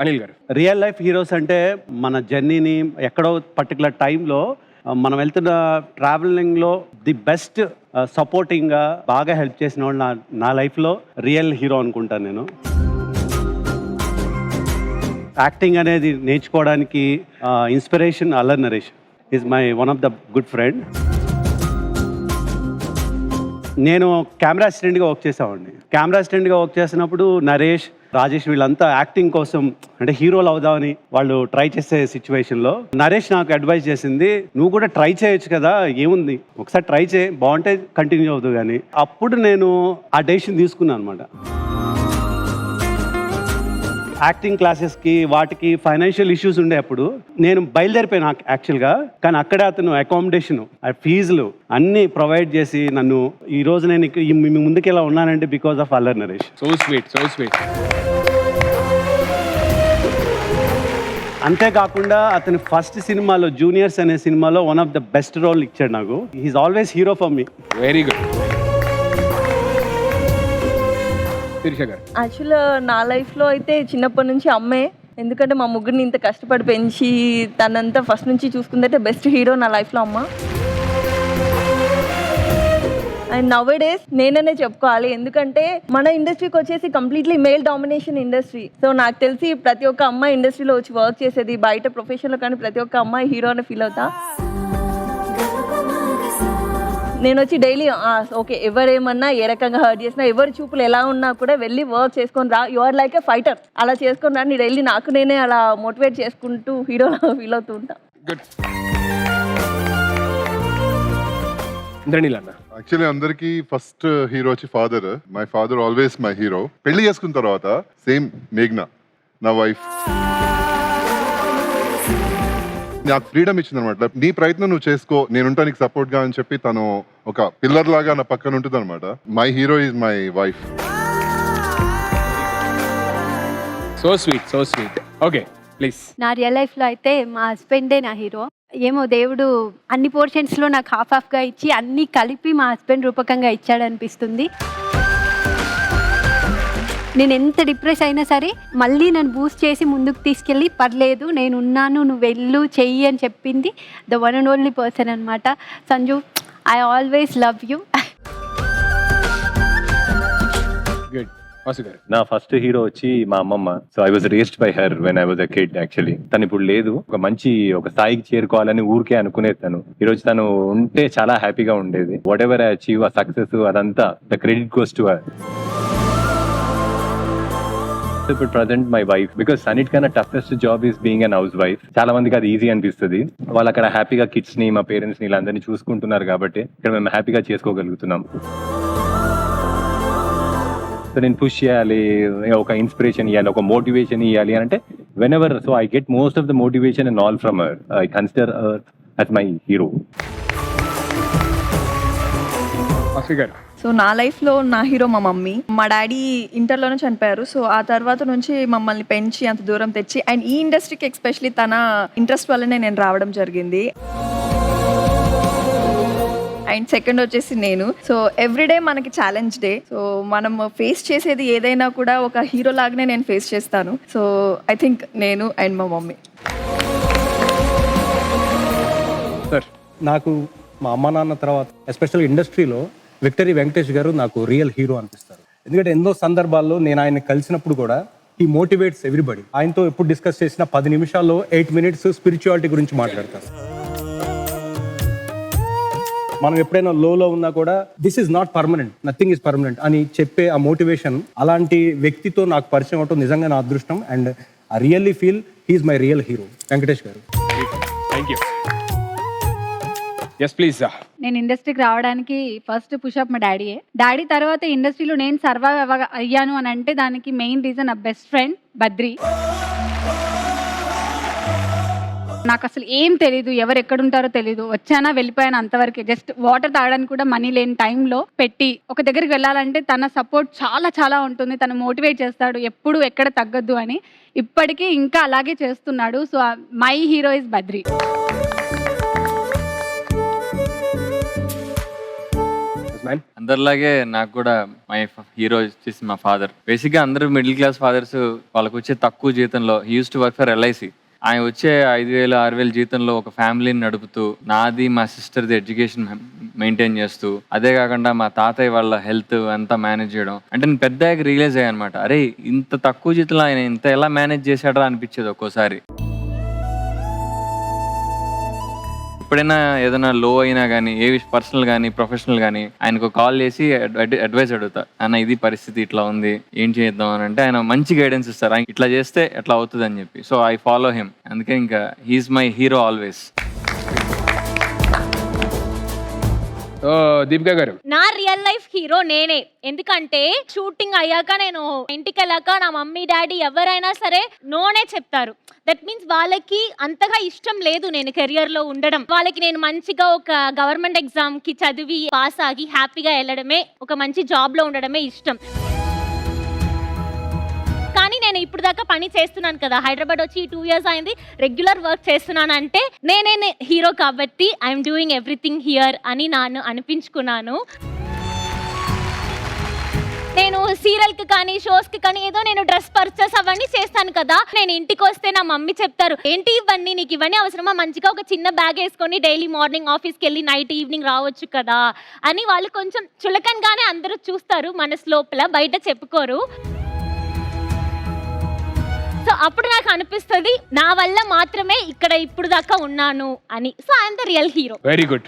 S3: Anil garu.
S10: Real life heroes అంటే మన జర్నీని ఎక్కడో పర్టికులర్ టైంలో మనం వెళ్తున్న ట్రావెలింగ్లో ది బెస్ట్ సపోర్టింగ్గా బాగా హెల్ప్ చేసిన వాళ్ళు నా లైఫ్లో రియల్ హీరో అనుకుంటాను నేను. యాక్టింగ్ అనేది నేర్చుకోవడానికి inspiration Allari Naresh is my one of the good friend. నేను కెమెరా అసిస్టెంట్గా వర్క్ చేసామండి. కెమెరా అసిస్టెంట్గా వర్క్ చేసినప్పుడు నరేష్, రాజేష్ వీళ్ళంతా యాక్టింగ్ కోసం అంటే హీరోలు అవుదామని వాళ్ళు ట్రై చేసే సిచ్యువేషన్లో నరేష్ నాకు అడ్వైస్ చేసింది, నువ్వు కూడా ట్రై చేయొచ్చు కదా, ఏముంది ఒకసారి ట్రై చేయి, బాగుంటే కంటిన్యూ అవుతుంది కానీ. అప్పుడు నేను ఆ డెసిషన్ తీసుకున్నాను అనమాట. యాక్టింగ్ క్లాసెస్కి వాటికి ఫైనాన్షియల్ ఇష్యూస్ ఉండే అప్పుడు నేను బయలుదేరిపోయాను యాక్చువల్గా. కానీ అక్కడే అతను అకామిడేషన్ ఫీజులు అన్నీ ప్రొవైడ్ చేసి నన్ను ఈ రోజు నేను మీ ముందుకు ఇలా ఉన్నానంటే because of Allari Naresh.
S3: So sweet, so sweet.
S10: అంతేకాకుండా అతని ఫస్ట్ సినిమాలో జూనియర్స్ అనే సినిమాలో one of the best role ఇచ్చాడు నాకు. He's always hero for me.
S3: Very good.
S15: యాక్చువల్గా నా లైఫ్లో అయితే చిన్నప్పటి నుంచి అమ్మే, ఎందుకంటే మా ముగ్గురిని ఇంత కష్టపడి పెంచి తనంతా ఫస్ట్ నుంచి చూసుకుందంటే బెస్ట్ హీరో నా లైఫ్లో అమ్మ. అండ్ నవ్ డేస్ నేననే చెప్పుకోవాలి, ఎందుకంటే మన ఇండస్ట్రీకి వచ్చేసి completely male domination industry. So నాకు తెలిసి ప్రతి ఒక్క అమ్మాయి ఇండస్ట్రీలో వచ్చి వర్క్ చేసేది, బయట ప్రొఫెషన్లో కానీ ప్రతి ఒక్క అమ్మాయి హీరో అని ఫీల్ అవుతా. నేను వచ్చి డైలీ ఓకే ఎవరేమన్నా ఏ రకంగా హర్ట్ చేసినా ఎవరి చూపులు ఎలా ఉన్నా కూడా వెళ్ళి వర్క్ చేసుకొని రా, you are like a fighter, అలా చేసుకొని రా నీ డైలీ నాకు నేనే అలా మోటివేట్ చేసుకుంటూ హీరోలా ఫీల్ అవుతూ ఉంటా.
S11: యాక్చువల్లీ అందరికి ఫస్ట్ హీరో వచ్చి father. My father always my hero. పెళ్లి చేసుకున్న తర్వాత సేమ్ మేఘ్నా నా వైఫ్ నాకు ఫ్రీడమ్ ఇచ్చింది అనమాట. నీ ప్రయత్నం నువ్వు చేసుకో, నేనుంటా నీకు సపోర్ట్ గా అని చెప్పి తను ఒక పిల్లర్ లాగా నా పక్కన ఉంటుంది అనమాట. My hero is my wife.
S3: So sweet, so sweet. Okay please.
S9: నా రియల్ లైఫ్లో అయితే మా హస్బెండే నా హీరో. ఏమో దేవుడు అన్ని పోర్షన్స్లో నాకు హాఫ్గా ఇచ్చి అన్నీ కలిపి మా హస్బెండ్ రూపకంగా ఇచ్చాడనిపిస్తుంది. నేను ఎంత డిప్రెస్ అయినా సరే మళ్ళీ నన్ను బూస్ట్ చేసి ముందుకు తీసుకెళ్ళి పర్లేదు నేను ఉన్నాను నువ్వు వెళ్ళు చెయ్యి అని చెప్పింది the one and only person అనమాట. Sanju, I always love you.
S3: Good. Vasu garu.
S16: నా ఫస్ట్ హీరో వచ్చి మా అమ్మమ్మ. So I was raised by her when I was a kid actually. తను ఇప్పుడు లేదు. ఒక స్థాయికి చేరుకోవాలని ఊరికే అనుకునేది తను. ఈ రోజు తను ఉంటే చాలా హ్యాపీగా ఉండేది. వాట్ ఎవర్ ఐ అచీవ్, ఆ సక్సెస్ అదంతా the credit goes to her. ఇప్పుడు ప్రజెంట్ మై వైఫ్, బికాస్ అన్నిటికన్నా toughest job is being an house wife. చాలా మందికి అది ఈజీ అనిపిస్తుంది. వాళ్ళు అక్కడ హ్యాపీగా కిడ్స్ ని, మా పేరెంట్స్ ని, వీళ్ళందరినీ చూసుకుంటున్నారు కాబట్టి ఇక్కడ మేము హ్యాపీగా చేసుకోగలుగుతున్నాం. సో నేను పుష్ చేయాలి, ఒక ఇన్స్పిరేషన్ ఇవ్వాలి, ఒక మోటివేషన్ ఇవ్వాలి అని అంటే when ever, so I get most of the motivation and all from her. I consider her as my hero.
S3: Vasu గారు.
S15: సో నా లైఫ్లో నా హీరో మా మమ్మీ. మా డాడీ ఇంటర్లోనే చనిపోయారు. సో ఆ తర్వాత నుంచి మమ్మల్ని పెంచి అంత దూరం తెచ్చి, అండ్ ఈ ఇండస్ట్రీకి ఎస్పెషలీ తన ఇంట్రెస్ట్ వల్లనే నేను రావడం జరిగింది. అండ్ సెకండ్ వచ్చేసి నేను. సో ఎవ్రీడే మనకి ఛాలెంజ్ డే. సో మనం ఫేస్ చేసేది ఏదైనా కూడా ఒక హీరో లాగానే నేను ఫేస్ చేస్తాను. సో ఐ థింక్ నేను అండ్ మా మమ్మీ.
S3: సార్,
S17: నాకు మా అమ్మ నాన్న తర్వాత ఎస్పెషల్ ఇండస్ట్రీలో విక్టరీ వెంకటేష్ గారు నాకు రియల్ హీరో అనిపిస్తారు. ఎందుకంటే ఎన్నో సందర్భాల్లో నేను ఆయన కలిసినప్పుడు కూడా హీ మోటివేట్స్ ఎవ్రీబడి. ఆయనతో ఎప్పుడు డిస్కస్ చేసిన 10 నిమిషాల్లో 8 minutes స్పిరిచువాలిటీ గురించి మాట్లాడతారు. మనం ఎప్పుడైనా లోలో ఉన్నా కూడా this is not permanent, nothing is permanent అని చెప్పే ఆ మోటివేషన్, అలాంటి వ్యక్తితో నాకు పరిచయం అవటం నిజంగా నా అదృష్టం. And I really feel he's my real hero Venkatesh garu.
S3: Thank you. Yes please.
S7: నేను ఇండస్ట్రీకి రావడానికి ఫస్ట్ పుషప్ మా డాడీయే. డాడీ తర్వాత ఇండస్ట్రీలో నేను సర్వైవ్ అయ్యాను అని అంటే దానికి మెయిన్ రీజన్ నా బెస్ట్ ఫ్రెండ్ బద్రి. నాకు అసలు ఏం తెలీదు, ఎవరు ఎక్కడుంటారో తెలీదు. వచ్చానా వెళ్ళిపోయాను అంతవరకే. జస్ట్ వాటర్ తాగడానికి కూడా మనీ లేని టైంలో పెట్టి ఒక దగ్గరికి వెళ్ళాలంటే తన సపోర్ట్ చాలా చాలా ఉంటుంది. తను మోటివేట్ చేస్తాడు ఎప్పుడు ఎక్కడ తగ్గద్దు అని. ఇప్పటికీ ఇంకా అలాగే చేస్తున్నాడు. So my hero is Badri.
S12: అందరిలాగే నాకు కూడా మై హీరో వచ్చేసి మా ఫాదర్. బేసిక్గా అందరూ మిడిల్ క్లాస్ ఫాదర్స్, వాళ్ళకి వచ్చే తక్కువ జీతంలో use to work for LIC. ఆయన వచ్చే 5,000-6,000 జీతంలో ఒక ఫ్యామిలీని నడుపుతూ, నాది మా సిస్టర్ది ఎడ్యుకేషన్ మెయింటైన్ చేస్తూ, అదే కాకుండా మా తాతయ్య వాళ్ళ హెల్త్ అంతా మేనేజ్ చేయడం. అంటే నేను పెద్దగా రియలైజ్ అయ్యాను అనమాట, అరే ఇంత తక్కువ జీతంలో ఆయన ఇంత ఎలా మేనేజ్ చేశాడా అనిపించేది ఒక్కోసారి. ఎప్పుడైనా ఏదైనా లో అయినా కానీ, ఏ పర్సనల్ కానీ ప్రొఫెషనల్ కానీ, ఆయనకు కాల్ చేసి అడ్వైస్ అడుగుతా, అన్న ఇది పరిస్థితి ఇట్లా ఉంది, ఏం చేద్దాం అని అంటే ఆయన మంచి గైడెన్స్ ఇస్తారు, ఇట్లా చేస్తే ఎట్లా అవుతుంది అని చెప్పి. So I follow him. అందుకే ఇంకా he's my hero always.
S3: Deepika garu.
S6: నా రియల్ లైఫ్ హీరో నేనే. ఎందుకంటే షూటింగ్ అయ్యాక నేను ఇంటికి వెళ్ళాక నా మమ్మీ డాడీ ఎవరైనా సరే నోనే చెప్తారు. దట్ మీన్స్ వాళ్ళకి అంతగా ఇష్టం లేదు నేను కెరియర్ లో ఉండడం. వాళ్ళకి నేను మంచిగా ఒక గవర్నమెంట్ ఎగ్జామ్ కి చదివి పాస్ ఆగి హ్యాపీగా వెళ్ళడమే, ఒక మంచి జాబ్ లో ఉండడమే ఇష్టం. కానీ నేను ఇప్పుడు దాకా పని చేస్తున్నాను కదా, హైదరాబాద్ వచ్చి 2 years అయింది, రెగ్యులర్ వర్క్ చేస్తున్నాను అంటే నేనే హీరో కాబట్టి ఐఎమ్ డూయింగ్ ఎవ్రీథింగ్ హియర్ అని ನಾನು అనిపించుకున్నాను. నేను సీరియల్కి కానీ షోస్కి కానీ ఏదో నేను డ్రెస్ పర్చేస్ అవన్నీ చేస్తాను కదా, నేను ఇంటికి వస్తే నా మమ్మీ చెప్తారు, ఏంటి ఇవన్నీ, నీకు ఇవన్నీ అవసరమా, మంచిగా ఒక చిన్న బ్యాగ్ వేసుకొని డైలీ మార్నింగ్ ఆఫీస్కి వెళ్ళి నైట్ ఈవినింగ్ రావచ్చు కదా అని. వాళ్ళు కొంచెం చులకనగానే అందరూ చూస్తారు మనసు లోపల, బయట చెప్పుకోరు. సో అప్పుడు నాకు అనిపిస్తుంది నా వల్ల మాత్రమే ఇక్కడ ఇప్పుడు దాకా ఉన్నాను అని. So I'm the real hero.
S3: Very good.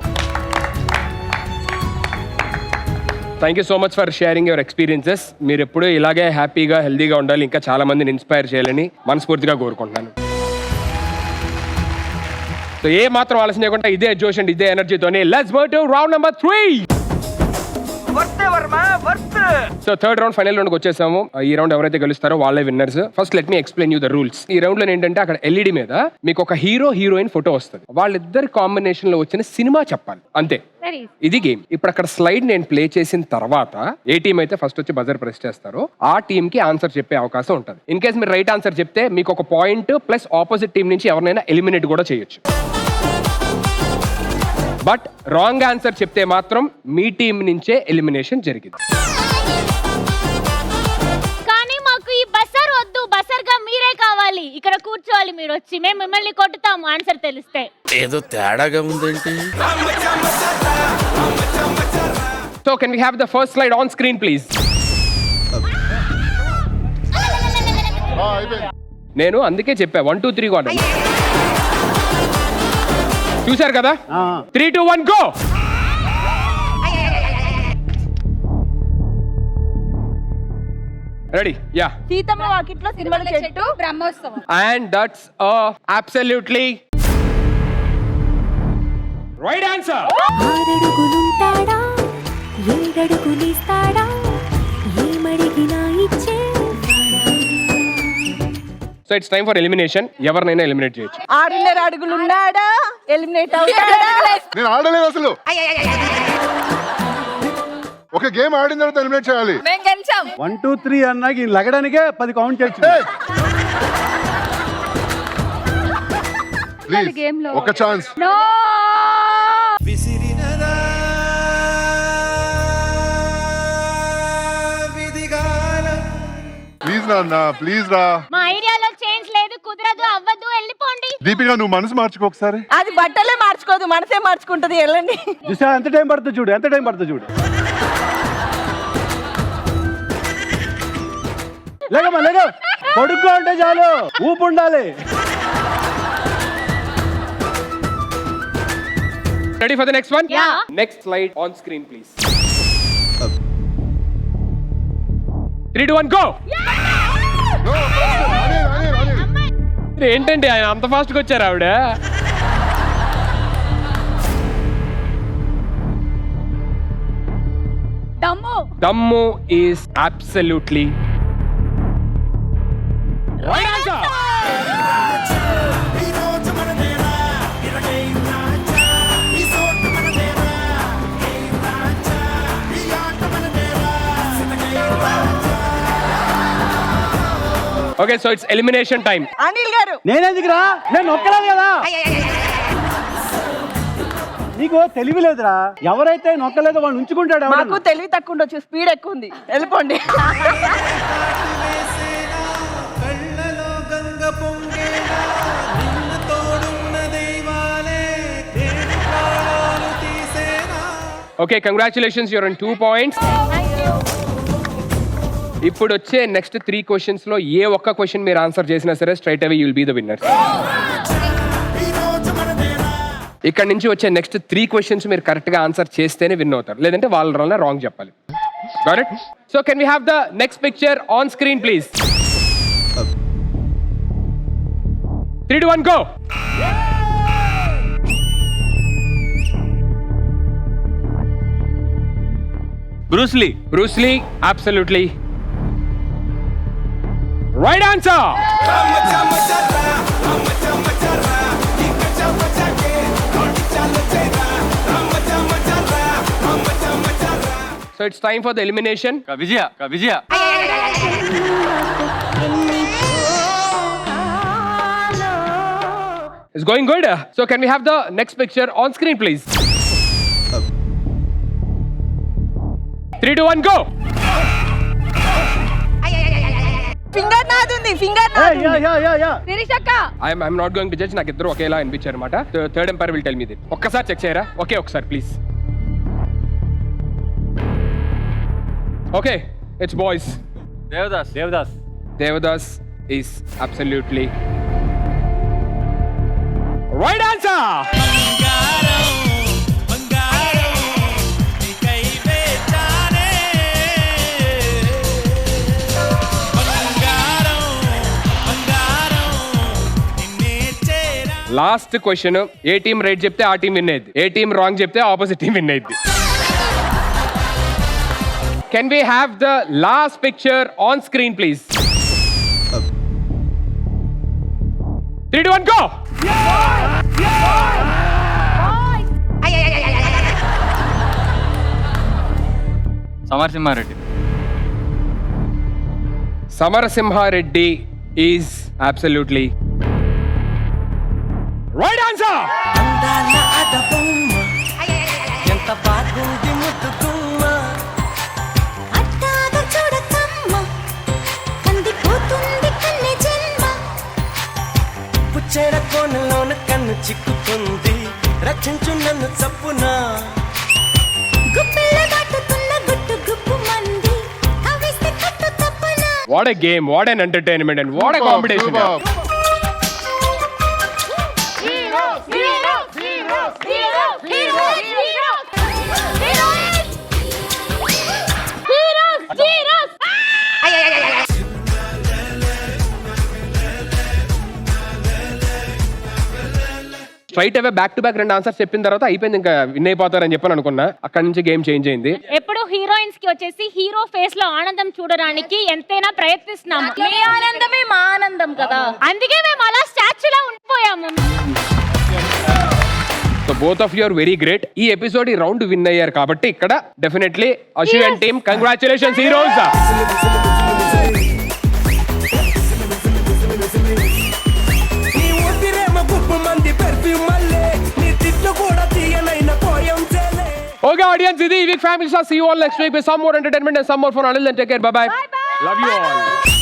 S3: Thank you so much for sharing your experiences. మీరు ఎప్పుడూ ఇలాగే హ్యాపీగా హెల్దీగా ఉండాలి, ఇంకా చాలా మందిని ఇన్స్పైర్ చేయాలని మనస్ఫూర్తిగా కోరుకుంటున్నాను. సో ఏ మాత్రం ఆలస్యం చేయకుండా ఇదే జోష్ అండ్ ఇదే ఎనర్జీతోనే let's go to round number 3. So third round, final రౌండ్కి వచ్చేసాము. ఈ రౌండ్ ఎవరైతే గెలుస్తారో వాళ్ళే winners. First let me explain you the rules. ఈ రౌండ్ లో ఏంటంటే అక్కడ LED మీద మీకు ఒక హీరో హీరోయిన్ ఫోటో వస్తుంది. వాళ్ళిద్దరి కాంబినేషన్ లో వచ్చిన సినిమా చెప్పాలి, అంతే. ఇది గేమ్. ఇప్పుడు అక్కడ స్లైడ్ నేను ప్లే చేసిన తర్వాత ఏ టీం అయితే ఫస్ట్ వచ్చి బజర్ ప్రెస్ చేస్తారో ఆ టీమ్ కి ఆన్సర్ చెప్పే అవకాశం ఉంటుంది. ఇన్ కేస్ మీరు రైట్ ఆన్సర్ చెప్తే మీకు ఒక పాయింట్ ప్లస్ ఆపోజిట్ టీం నుంచి ఎవరినైనా ఎలిమినేట్ కూడా చేయొచ్చు. బట్ రాంగ్ ఆన్సర్ చెప్తే మాత్రం మీ టీం నుంచే ఎలిమినేషన్ జరిగింది.
S6: కానీ కూర్చోవాలి మీరు వచ్చి, మేము మిమ్మల్ని కొట్టుతాము ఆన్సర్ తెలిస్తే.
S13: ఏదో తేడాగా ఉందేంటి?
S3: So can we have the first slide on screen please? నేను అందుకే చెప్పా 1 2 3 కొనండి. చూశారు కదా? 3 2 1 గో. రెడీ? యా.
S15: సీతమ్మ వాకిట్లో సిరిమల్ల చెట్టు
S7: Brahmotsavam.
S3: And that's absolutely right answer.
S4: ఆరడుగులుంటాడా ఏడడుగులిస్తాడా ఏమడిగినా ఇచ్చే.
S3: So it's time for elimination. ఎవరినైనా ఎలిమినేట్ చేయొచ్చు.
S15: 6.5 అడుగులు ఉన్నాడా ఎలిమినేట్ అవుతాడా?
S11: నేను ఆడలేదు అసలు. ఒక గేమ్ ఆడిన తర్వాత ఎలిమినేట్ చేయాలి.
S10: 1 2 3 అన్నాకి లగడానికే 10 కౌంట్ చేయొచ్చు.
S11: ప్లీజ్ ఒక ఛాన్స్. ప్లీజ్ నాన్న, ప్లీజ్ రా.
S6: మా ఐడియాలో చేంజ్ లేదు, కుదరదు, అవ్వదు, వెళ్ళిపోండి.
S11: దీపిక నువ్వు మనసు మార్చుకో ఒకసారి.
S15: అది బట్టలే మార్చుకోదు, మనసే మార్చుకుంటది. వెళ్ళండి.
S10: చూసా ఎంత టైం పడుతుంది చూడు, ఎంత టైం పడుతుంది చూడు. లేకమ్మా లేక, పొడుగ్గా ఉంటే చాలు, ఊపు ఉండాలి.
S3: Ready for the next one?
S6: Yeah.
S3: Next slide on screen please. 3 2 1 go. ఏంటండి ఆయన అంత ఫాస్ట్ గా వచ్చారు ఆవిడ? దమ్ము is absolutely right answer. Okay, so it's elimination time.
S15: Anil గారు
S10: నేనెందుకురా, నేను నొక్కలేదు కదా. నీకు తెలివి లేదురా, ఎవరైతే నొక్కలేదో వాళ్ళు ఉంచుకుంటాడు.
S15: మాకు తెలివి తక్కువ ఉండొచ్చు, స్పీడ్ ఎక్కువ ఉంది. వెళ్ళిపోండి.
S14: కళ్ళలో గంగ పొంగేలా నిన్ను తోడున్న దైవాలే దేని ప్రాణాలు తీసేనా.
S3: Okay, congratulations, you're on 2 points. ఇప్పుడు వచ్చే నెక్స్ట్ 3 క్వశ్చన్స్ లో ఏ ఒక్క క్వశ్చన్ మీరు ఆన్సర్ చేసినా సరే straight away you'll be the winner. ఇక్కడ నుంచి వచ్చే నెక్స్ట్ 3 క్వశ్చన్స్ మీరు కరెక్ట్ గా ఆన్సర్ చేస్తేనే విన్ అవుతారు, లేదంటే వాళ్ళ రాంగ్ చెప్పాలి. Got it? So can we have the next picture on screen please? 3 2 1 go. Bruce Lee, absolutely right answer. So it's time for the elimination.
S12: Vijaya.
S3: It's going good. So can we have the next picture on screen please? 3 2 1 go.
S15: Finger నాదుంది, finger
S3: I'm not going to judge. నాకు ఇద్దరు ఒకేలా అనిపించారు అన్నమాట. Third umpire will tell me this. ఒక్కసారి చెక్ చేయరా? ఓకే ఒకసారి please. Okay, it's boys. Devdas is absolutely right answer. Last question, ఏ టీం రైట్ చెప్తే ఆ టీం విన్ అయ్యింది, ఏ టీం రాంగ్ చెప్తే ఆపోజిట్ టీం విన్ అయ్యింది. Can we have the last picture on screen please? 3 2 1 go. Samarasimha Reddy is absolutely right answer.
S14: అందాల అదబొమ్మ ఎంత బాగుంది ముద్దుగుమ్మ
S4: అట్టాగ చూడకమ్మ కందిపోతుంది కన్నె జన్మ
S14: చెరకోనలోన కన్ను చిక్కుకుంది రక్షించు నన్ను చప్పునా
S3: what a game, what an entertainment and what a competition. Straight away back to back 2 answers చెప్పిన తర్వాత అయిపోయింది, ఇంకా విన్ అయిపోతారని చెప్పని అనుకున్నా. అక్కడ నుంచి గేమ్ చేంజ్ అయింది.
S6: ఎప్పుడు హీరోయిన్స్ కి వచ్చేసి హీరో ఫేస్ లో ఆనందం చూడడానికి ఎంతైనా ప్రయత్నిస్తున్నాము.
S5: మీ ఆనందమే మా ఆనందం కదా,
S6: అందుకే మేము అలా స్టాచ్యూలా ఉండిపోయాము.
S3: So both of you are very great. ఈ ఎపిసోడ్ ఈ రౌండ్ విన్ అయ్యారు కాబట్టి ఇక్కడ definitely Ashu and team congratulations heroes. Okay audience, ఇది week family star. See you all next week with some more entertainment and some more fun. Until then, take care. Bye bye. Love you all.